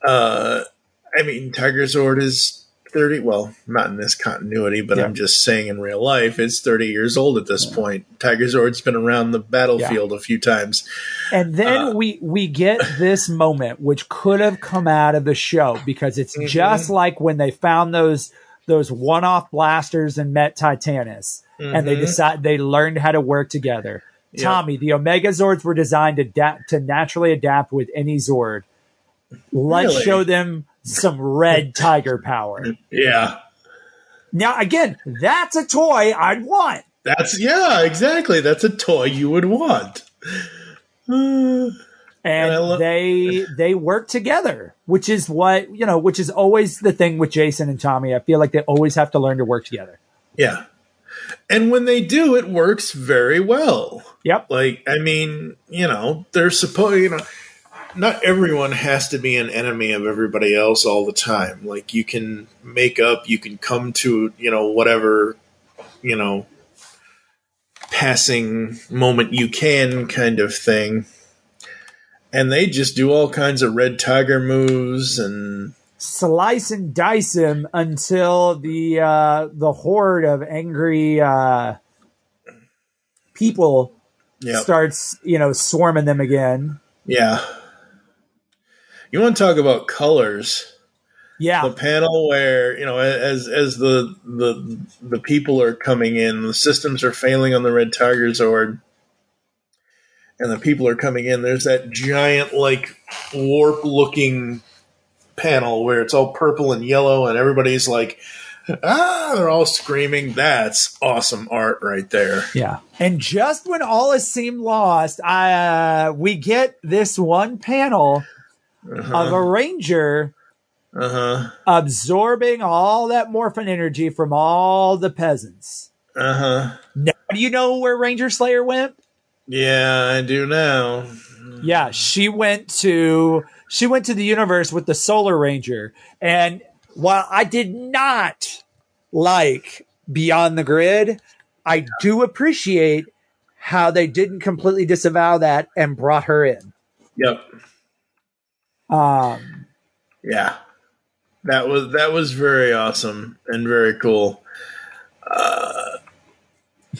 Tiger Zord is 30, well, not in this continuity, but I'm just saying in real life, it's 30 years old at this point. Tiger Zord's been around the battlefield a few times.
And then we get this moment, which could have come out of the show, because it's just like when they found those one-off blasters and met Titanus, and they learned how to work together. Yep. Tommy, the Omega Zords were designed to naturally adapt with any Zord. Let's show them some red tiger power.
Yeah.
Now, again, that's a toy I'd want.
Exactly. That's a toy you would want.
And they work together, which is always the thing with Jason and Tommy. I feel like they always have to learn to work together.
Yeah. And when they do, it works very well.
Yep.
They're supposed, not everyone has to be an enemy of everybody else all the time. Like, you can make up, you can come to, whatever, passing moment you can kind of thing. And they just do all kinds of red tiger moves and
slice and dice him until the horde of angry people starts, swarming them again.
Yeah. You want to talk about colors?
Yeah.
The panel where, as the people are coming in, the systems are failing on the Red Tiger Zord, and the people are coming in, there's that giant, warp-looking panel where it's all purple and yellow, and everybody's like, they're all screaming. That's awesome art right there.
Yeah. And just when all has seemed lost, we get this one panel of a ranger absorbing all that morphin energy from all the peasants. Now, do you know where Ranger Slayer went?
Yeah, I do now.
Yeah, she went to the universe with the Solar Ranger. And while I did not like Beyond the Grid, I do appreciate how they didn't completely disavow that and brought her in.
Yep. Yeah. That was very awesome and very cool.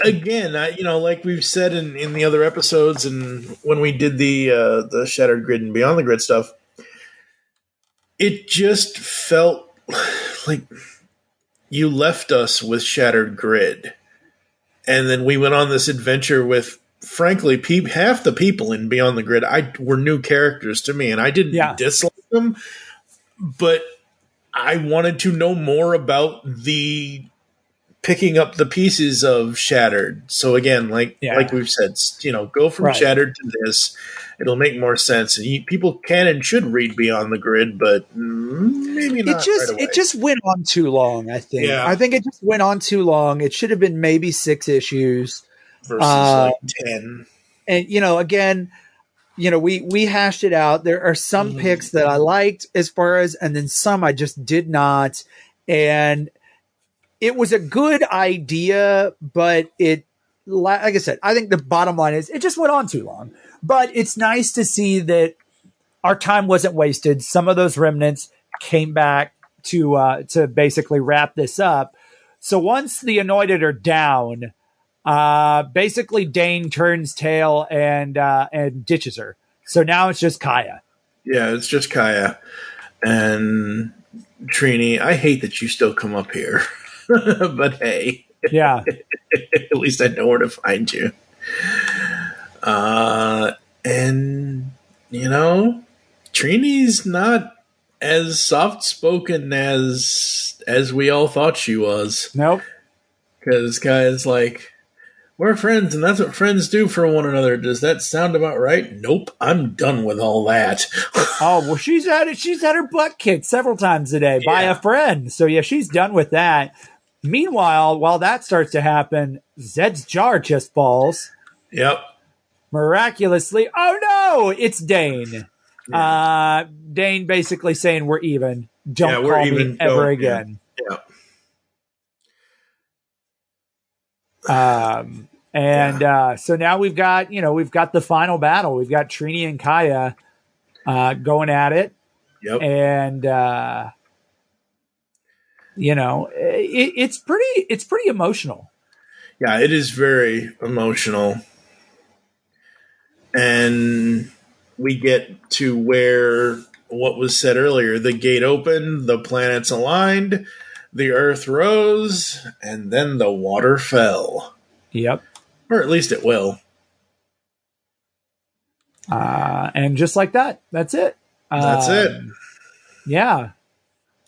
Again, like we've said in the other episodes, and when we did the Shattered Grid and Beyond the Grid stuff, it just felt like you left us with Shattered Grid, and then we went on this adventure with, frankly, half the people in Beyond the Grid were new characters to me, and I didn't dislike them, but I wanted to know more about the picking up the pieces of Shattered. So again, like we've said, go from Shattered to this. It'll make more sense. And people can and should read Beyond the Grid, but maybe not.
It just went on too long, I think.
Yeah.
I think it just went on too long. It should have been maybe 6 issues.
Versus 10.
And, again, we hashed it out. There are some picks that I liked and then some I just did not. And it was a good idea, but like I said, I think the bottom line is it just went on too long. But it's nice to see that our time wasn't wasted. Some of those remnants came back to basically wrap this up. So once the Anointed are down, basically Dane turns tail and ditches her. So now it's just Kaya.
Yeah, it's just Kaya. And Trini, I hate that you still come up here. But hey.
Yeah.
At least I know where to find you. And, you know, Trini's not as soft-spoken as we all thought she was.
Nope.
Because Kaya's like, we're friends, and that's what friends do for one another. Does that sound about right? Nope, I'm done with all that.
Oh, well, she's had her butt kicked several times a day by a friend. So, yeah, she's done with that. Meanwhile, while that starts to happen, Zed's jar just falls.
Yep.
Miraculously, oh no, it's Dane.
Yeah.
Dane basically saying we're even. Don't call me ever again.
Yeah.
So now we've got the final battle. We've got Trini and Kaya going at it.
Yep.
And it's pretty emotional.
Yeah, it is very emotional. And we get to where what was said earlier, the gate opened, the planets aligned, the earth rose, and then the water fell.
Yep.
Or at least it will.
And just like that, that's it.
That's it.
Yeah.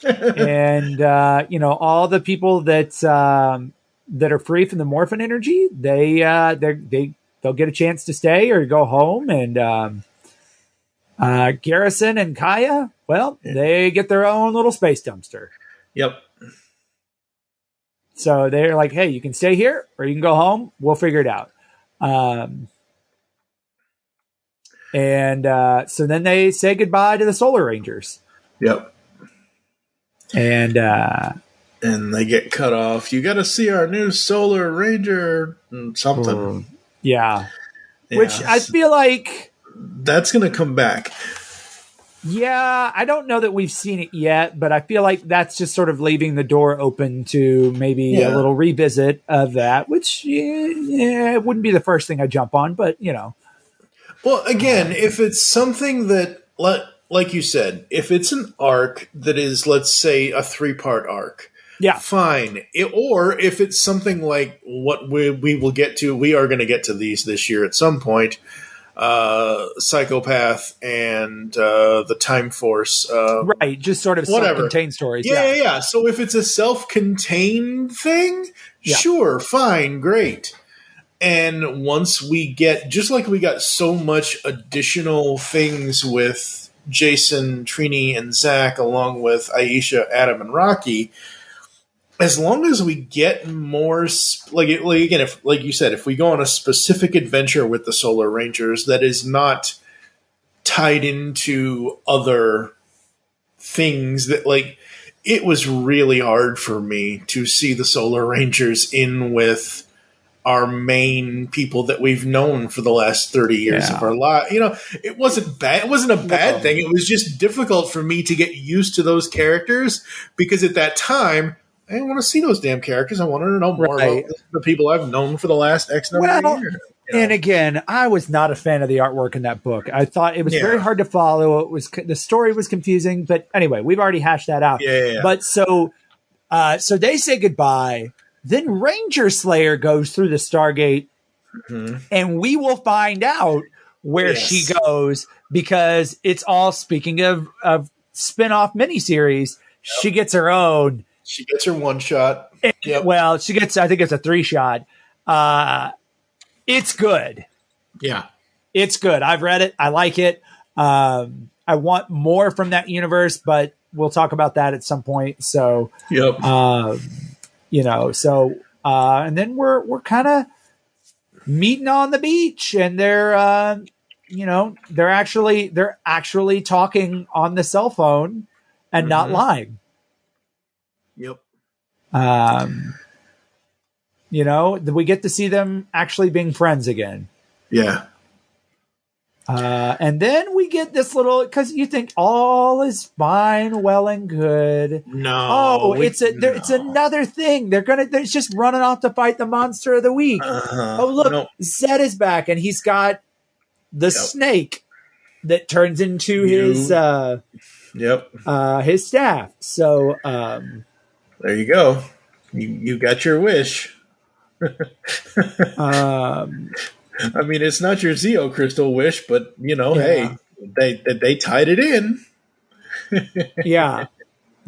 And, all the people that are free from the morphin energy, they'll get a chance to stay or go home. And Garrison and Kaya, well, they get their own little space dumpster.
Yep.
So they're like, hey, you can stay here or you can go home. We'll figure it out. So then they say goodbye to the Solar Rangers.
Yep.
And
they get cut off. You got to see our new Solar Ranger something.
Yeah. Which I feel like
that's going to come back.
Yeah, I don't know that we've seen it yet, but I feel like that's just sort of leaving the door open to maybe a little revisit of that, which it wouldn't be the first thing I jump on, but
Well, again, if it's something that, like you said, if it's an arc that is, let's say, a 3-part arc, fine. Or if it's something like what we will get to, we are going to get to these this year at some point, Psychopath and the Time Force.
Right, just sort of self-contained stories.
Yeah. So if it's a self-contained thing, sure, fine, great. And once we get, just like we got so much additional things with Jason, Trini, and Zach, along with Aisha, Adam, and Rocky, as long as we get more, again, if, like you said, if we go on a specific adventure with the Solar Rangers that is not tied into other things that, it was really hard for me to see the Solar Rangers in with our main people that we've known for the last 30 years of our life. It wasn't bad. It wasn't a bad thing. It was just difficult for me to get used to those characters because at that time, I didn't want to see those damn characters. I wanted to know more about the people I've known for the last X number of years.
And again, I was not a fan of the artwork in that book. I thought it was very hard to follow. The story was confusing, but anyway, we've already hashed that out.
Yeah.
But so they say goodbye. Then Ranger Slayer goes through the Stargate, and we will find out where she goes because it's all, speaking of spin-off miniseries, she gets her own.
She gets her one shot.
Well, she gets, I think it's a 3-shot. It's good.
Yeah.
It's good. I've read it. I like it. I want more from that universe, but we'll talk about that at some point. So, and then we're kind of meeting on the beach, and they're actually talking on the cell phone and not lying.
Yep.
We get to see them actually being friends again.
Yeah.
And then we get this little, because you think all is fine, well and good.
No,
it's another thing. They're just running off to fight the monster of the week. Oh, look, Zed is back, and he's got the snake that turns into his staff. So
there you go. You got your wish. I mean, it's not your Zeo crystal wish, but hey, they tied it in.
Yeah,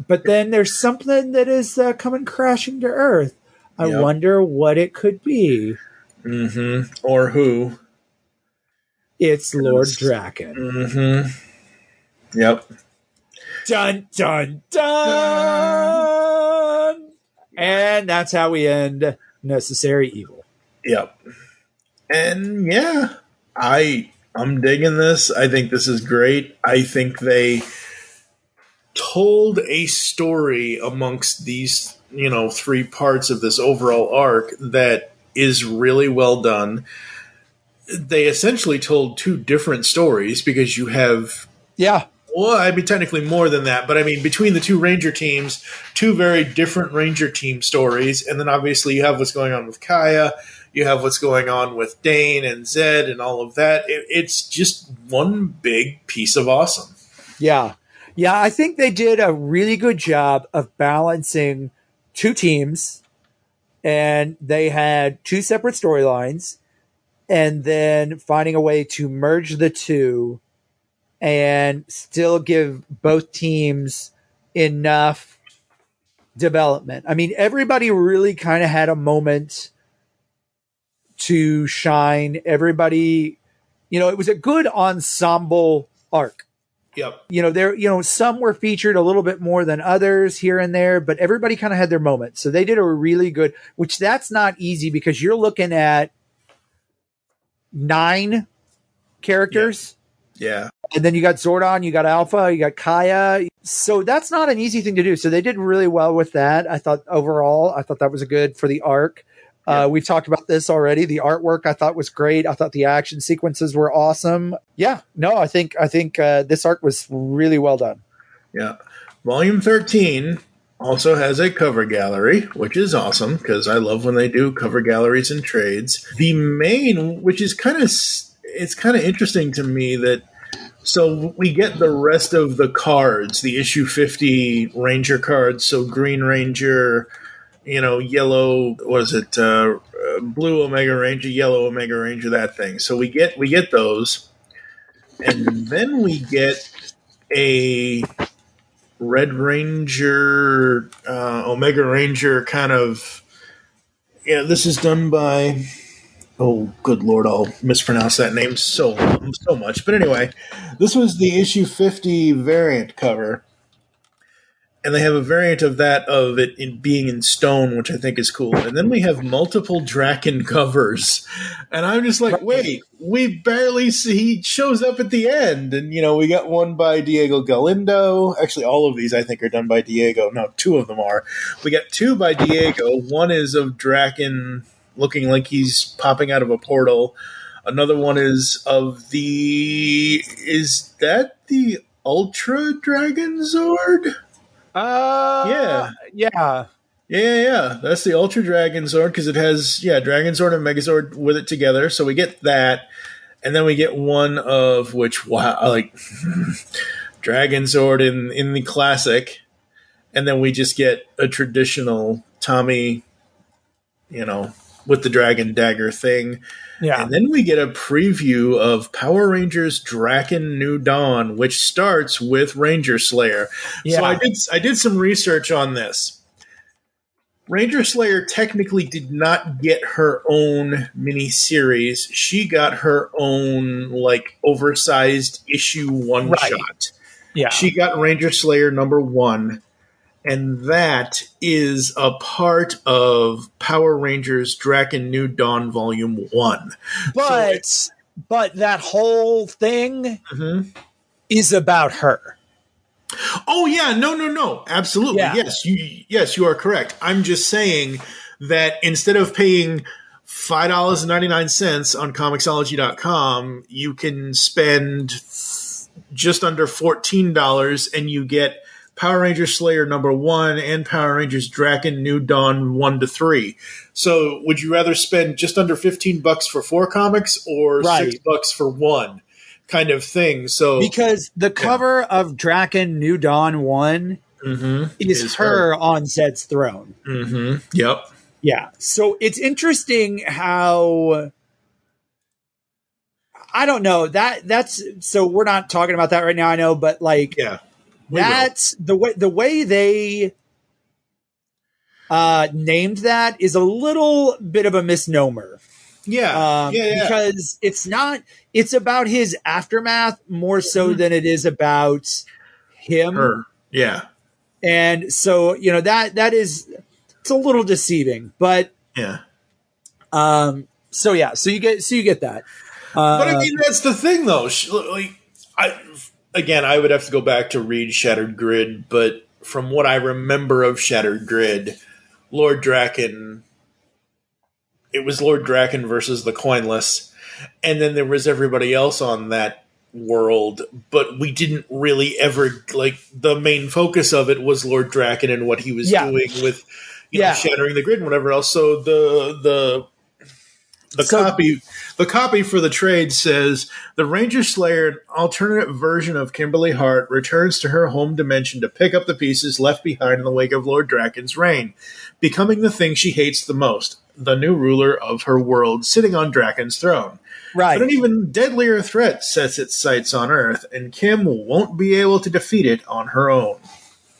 but then there's something that is coming crashing to Earth. I wonder what it could be.
Mm-hmm. Or who?
It's Lord Draken.
Mm-hmm. Yep.
Dun dun dun. And that's how we end Necessary Evil.
Yep. And I'm digging this. I think this is great. I think they told a story amongst these, 3 parts of this overall arc that is really well done. They essentially told 2 different stories because you have...
Yeah.
Well, I mean, technically more than that, but I mean, between the 2 Ranger teams, 2 very different Ranger team stories, and then obviously you have what's going on with Kaya, you have what's going on with Dane and Zed and all of that. It's just one big piece of awesome.
Yeah. Yeah, I think they did a really good job of balancing 2 teams, and they had 2 separate storylines, and then finding a way to merge the 2 and still give both teams enough development. I mean, everybody really kind of had a moment to shine. Everybody, it was a good ensemble arc.
Yep.
Some were featured a little bit more than others here and there, but everybody kind of had their moment. So they did a really good, which that's not easy because you're looking at 9 characters.
Yeah.
And then you got Zordon, you got Alpha, you got Kaya. So that's not an easy thing to do. So they did really well with that. I thought that was a good for the arc. Yeah. We've talked about this already. The artwork I thought was great. I thought the action sequences were awesome. Yeah, no, I think this arc was really well done.
Yeah. Volume 13 also has a cover gallery, which is awesome because I love when they do cover galleries and trades. The main, which is kind of interesting to me that so we get the rest of the cards, the issue 50 Ranger cards. So Green Ranger, yellow, what is it? Blue Omega Ranger, yellow Omega Ranger, that thing. So we get those. And then we get a Red Ranger, Omega Ranger kind of, this is done by, oh, good Lord, I'll mispronounce that name so much. But anyway, this was the issue 50 variant cover. And they have a variant of that of it being in stone, which I think is cool. And then we have multiple Draken covers. And I'm just like, wait, we barely see, he shows up at the end. And, we got one by Diego Galindo. Actually, all of these I think are done by Diego. No, 2 of them are. We got 2 by Diego. One is of Draken looking like he's popping out of a portal. Another one is of is that the Ultra Dragon Zord? Yeah. That's the Ultra Dragon Zord because it has Dragon Zord and Megazord with it together. So we get that, and then we get one of which Dragon Zord in the classic, and then we just get a traditional Tommy, with the dragon dagger thing. Yeah. And then we get a preview of Power Rangers Draken New Dawn, which starts with Ranger Slayer. Yeah. So I did some research on this. Ranger Slayer technically did not get her own miniseries. She got her own oversized issue one shot. Yeah. She got Ranger Slayer #1. And that is a part of Power Rangers Draken New Dawn Volume 1.
But that whole thing is about her.
Oh, yeah. No. Absolutely. Yeah. Yes, you are correct. I'm just saying that instead of paying $5.99 on Comixology.com, you can spend just under $14 and you get Power Rangers Slayer #1 and Power Rangers Draken New Dawn 1-3. So would you rather spend just under $15 for 4 comics or $6 for 1 kind of thing? So
because the cover of Draken New Dawn 1 is her on Zed's throne.
Yep.
Yeah. So it's interesting how I don't know that's so we're not talking about that right now. I know, but like, that's the way they named that is a little bit of a misnomer. Because it's about his aftermath more so than it is about him.
Her. Yeah.
And so, that is, it's a little deceiving, but so you get that.
But I mean, that's the thing though. I would have to go back to read Shattered Grid, but from what I remember of Shattered Grid, Lord Draken, it was Lord Draken versus the Coinless, and then there was everybody else on that world, but we didn't really ever, the main focus of it was Lord Draken and what he was doing with shattering the grid and whatever else. So the copy for the trade says the Ranger Slayer, an alternate version of Kimberly Hart, returns to her home dimension to pick up the pieces left behind in the wake of Lord Draken's reign, becoming the thing she hates the most, the new ruler of her world, sitting on Draken's throne.
Right.
But an even deadlier threat sets its sights on Earth, and Kim won't be able to defeat it on her own.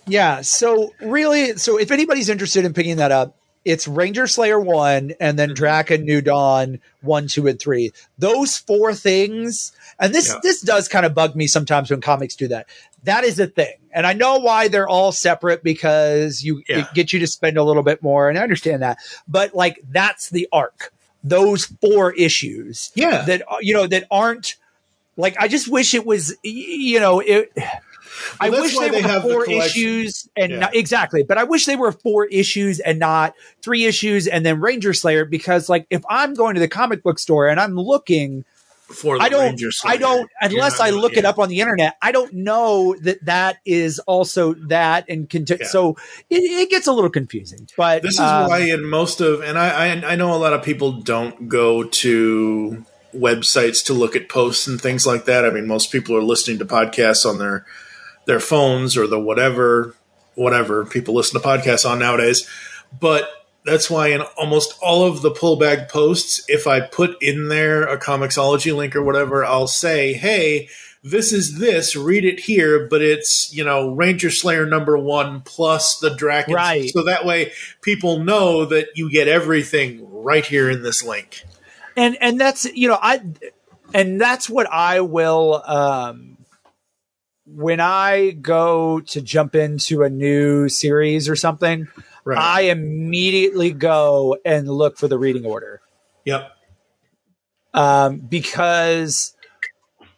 Yeah, so if anybody's interested in picking that up, it's Ranger Slayer 1 and then Draken New Dawn 1, 2, and 3. Those 4 things, and this does kind of bug me sometimes when comics do that. That is a thing. And I know why they're all separate because it gets you to spend a little bit more, and I understand that. But that's the arc. Those 4 issues that aren't I just wish it was, I wish they were 4 issues and not, exactly, but I wish they were 4 issues and not 3 issues and then Ranger Slayer, because if I'm going to the comic book store and I'm looking
for the Ranger Slayer,
unless I look it up on the internet, I don't know that is also that, and so it gets a little confusing. But
this is why in most of, and I know a lot of people don't go to websites to look at posts and things like that. I mean, most people are listening to podcasts on their phones or the whatever people listen to podcasts on nowadays. But that's why in almost all of the pullback posts, if I put in there a Comixology link or whatever, I'll say, hey, this is this, read it here, but it's, Ranger Slayer #1 plus the Draken.
Right.
So that way people know that you get everything right here in this link.
And that's, that's what I will, when I go to jump into a new series or something, I immediately go and look for the reading order.
Yep.
Because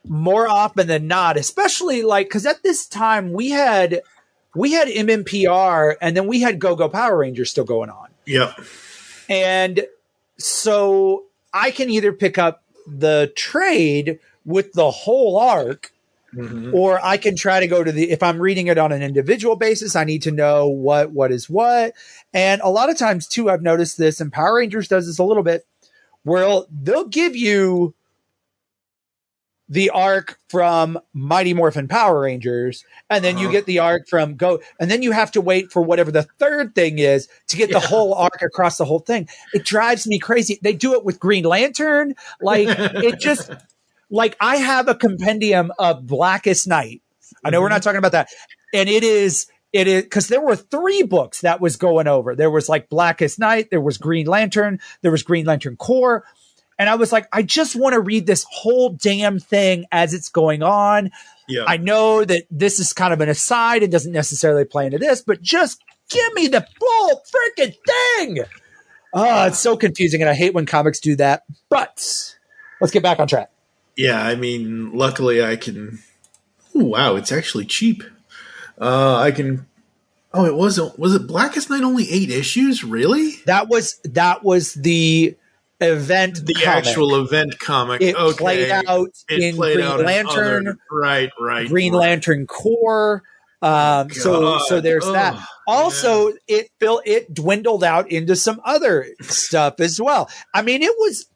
more often than not, especially because at this time we had MMPR and then we had Go-Go Power Rangers still going on.
Yep.
And so I can either pick up the trade with the whole arc, or I can try to go to if I'm reading it on an individual basis, I need to know what is what. And a lot of times too, I've noticed this, and Power Rangers does this a little bit, where they'll give you the arc from Mighty Morphin Power Rangers, and then you get the arc from and then you have to wait for whatever the third thing is to get the whole arc across the whole thing. It drives me crazy. They do it with Green Lantern. It just, I have a compendium of Blackest Night. I know we're not talking about that. And it is because there were 3 books that was going over. There was Blackest Night, there was Green Lantern, there was Green Lantern Corps. And I was I just want to read this whole damn thing as it's going on. Yeah. I know that this is kind of an aside. It doesn't necessarily play into this, but just give me the full freaking thing. Oh, it's so confusing. And I hate when comics do that, but let's get back on track.
Yeah. I mean, luckily I can, wow, it's actually cheap. I can, was it Blackest Night only 8 issues? Really?
That was the, event
the
comic.
actual event comic.
It played out in Green Lantern.
Right.
Green Lantern Corps. So there's that. Also, it dwindled out into some other stuff as well. I mean, it was,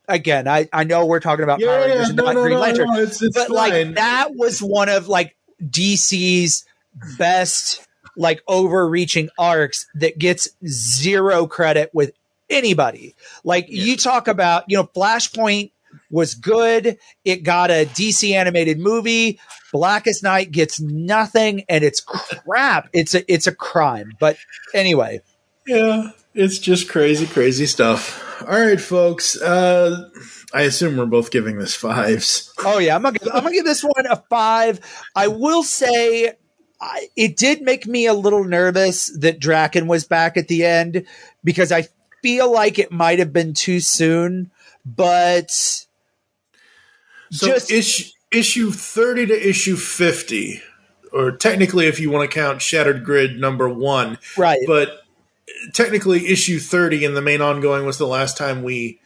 again, I know we're talking about Power Rangers and not Green Lantern,
it's
but
fine.
like that was one of like DC's best like overreaching arcs that gets zero credit with anybody. Like you talk about, Flashpoint was good. It got a DC animated movie. Blackest Night gets nothing, and it's crap. It's a crime. But anyway.
Yeah, it's just crazy stuff. All right, folks. I assume we're both giving this 5s.
Oh yeah, I'm gonna give this one a 5. I will say it did make me a little nervous that Draken was back at the end, because I feel like it might have been too soon. But
so just issue 30 to issue 50, or technically if you want to count Shattered Grid number 1,
right?
But technically issue 30 in the main ongoing was the last time we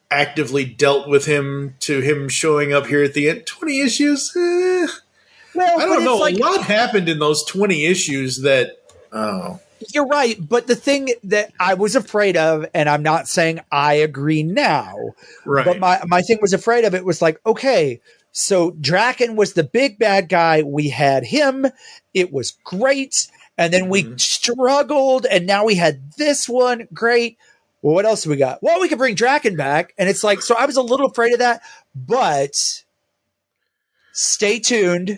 actively dealt with him, to him showing up here at the end. 20 issues? Well, I don't know. Like, a lot happened in those 20 issues that,
You're right, but the thing that I was afraid of, and I'm not saying I agree now,
right?
But my thing was afraid of it was like, okay, so Draken was the big bad guy. We had him. It was great. And then we struggled, and now we had this one. Great. Well, what else have we got? Well, we could bring Draken back. And it's like, so I was a little afraid of that, but stay tuned.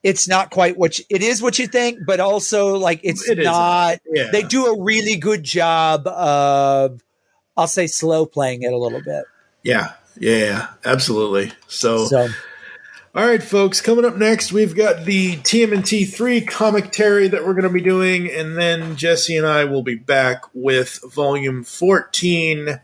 It's not quite it is what you think, but also like it not.
Yeah.
They do a really good job of, I'll say, slow playing it a little bit.
Yeah, absolutely. So all right, folks, coming up next, we've got the TMNT 3 commentary that we're going to be doing, and then Jesse and I will be back with Volume 14.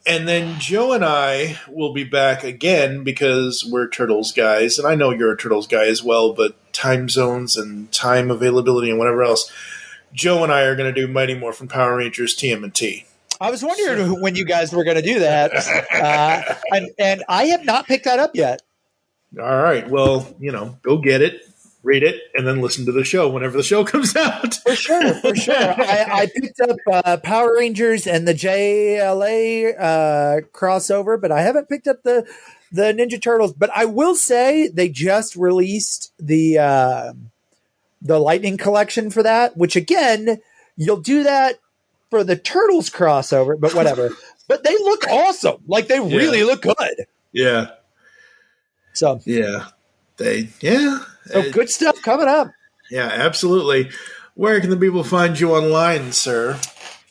And then Joe and I will be back again because we're Turtles guys, and I know you're a Turtles guy as well, but time zones and time availability and whatever else, Joe and I are going to do Mighty Morphin Power Rangers TMNT.
I was wondering when you guys were going to do that, and I have not picked that up yet.
All right, well, go get it, read it, and then listen to the show whenever the show comes out.
For sure. I picked up Power Rangers and the JLA crossover, but I haven't picked up the Ninja Turtles. But I will say they just released the Lightning collection for that, which again, you'll do that for the Turtles crossover, but whatever. But they look awesome. Like they really look good.
Yeah.
So So good stuff coming up.
Yeah, absolutely. Where can the people find you online, sir?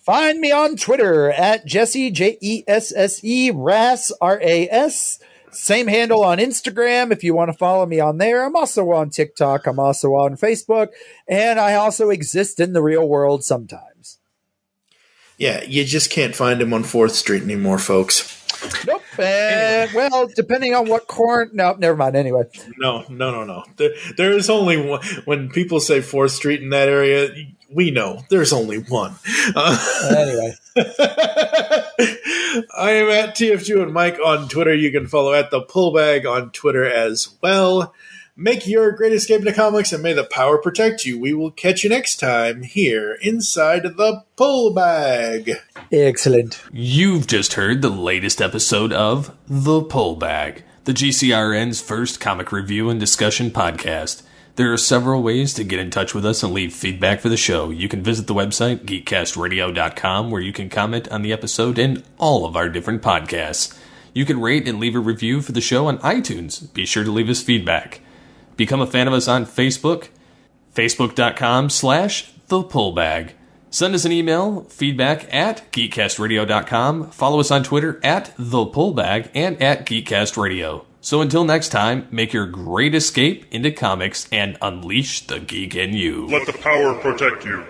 Find me on Twitter at Jesse, Jesse, Ras, RAS. Same handle on Instagram if you want to follow me on there. I'm also on TikTok. I'm also on Facebook. And I also exist in the real world sometimes.
Yeah, you just can't find him on 4th Street anymore, folks.
Nope. Well, depending on what corner. No, never mind. Anyway.
No. There is only one. When people say 4th Street in that area, we know there's only one.
Anyway.
I am at TFG and Mike on Twitter. You can follow at the Pullbag on Twitter as well. Make your great escape into comics, and may the power protect you. We will catch you next time here inside the Pull Bag.
Excellent.
You've just heard the latest episode of The Pull Bag, the GCRN's first comic review and discussion podcast. There are several ways to get in touch with us and leave feedback for the show. You can visit the website, geekcastradio.com, where you can comment on the episode and all of our different podcasts. You can rate and leave a review for the show on iTunes. Be sure to leave us feedback. Become a fan of us on Facebook, facebook.com/thepullbag. Send us an email, feedback at geekcastradio.com. Follow us on Twitter at thepullbag and at geekcastradio. So until next time, make your great escape into comics and unleash the geek in you.
Let the power protect you.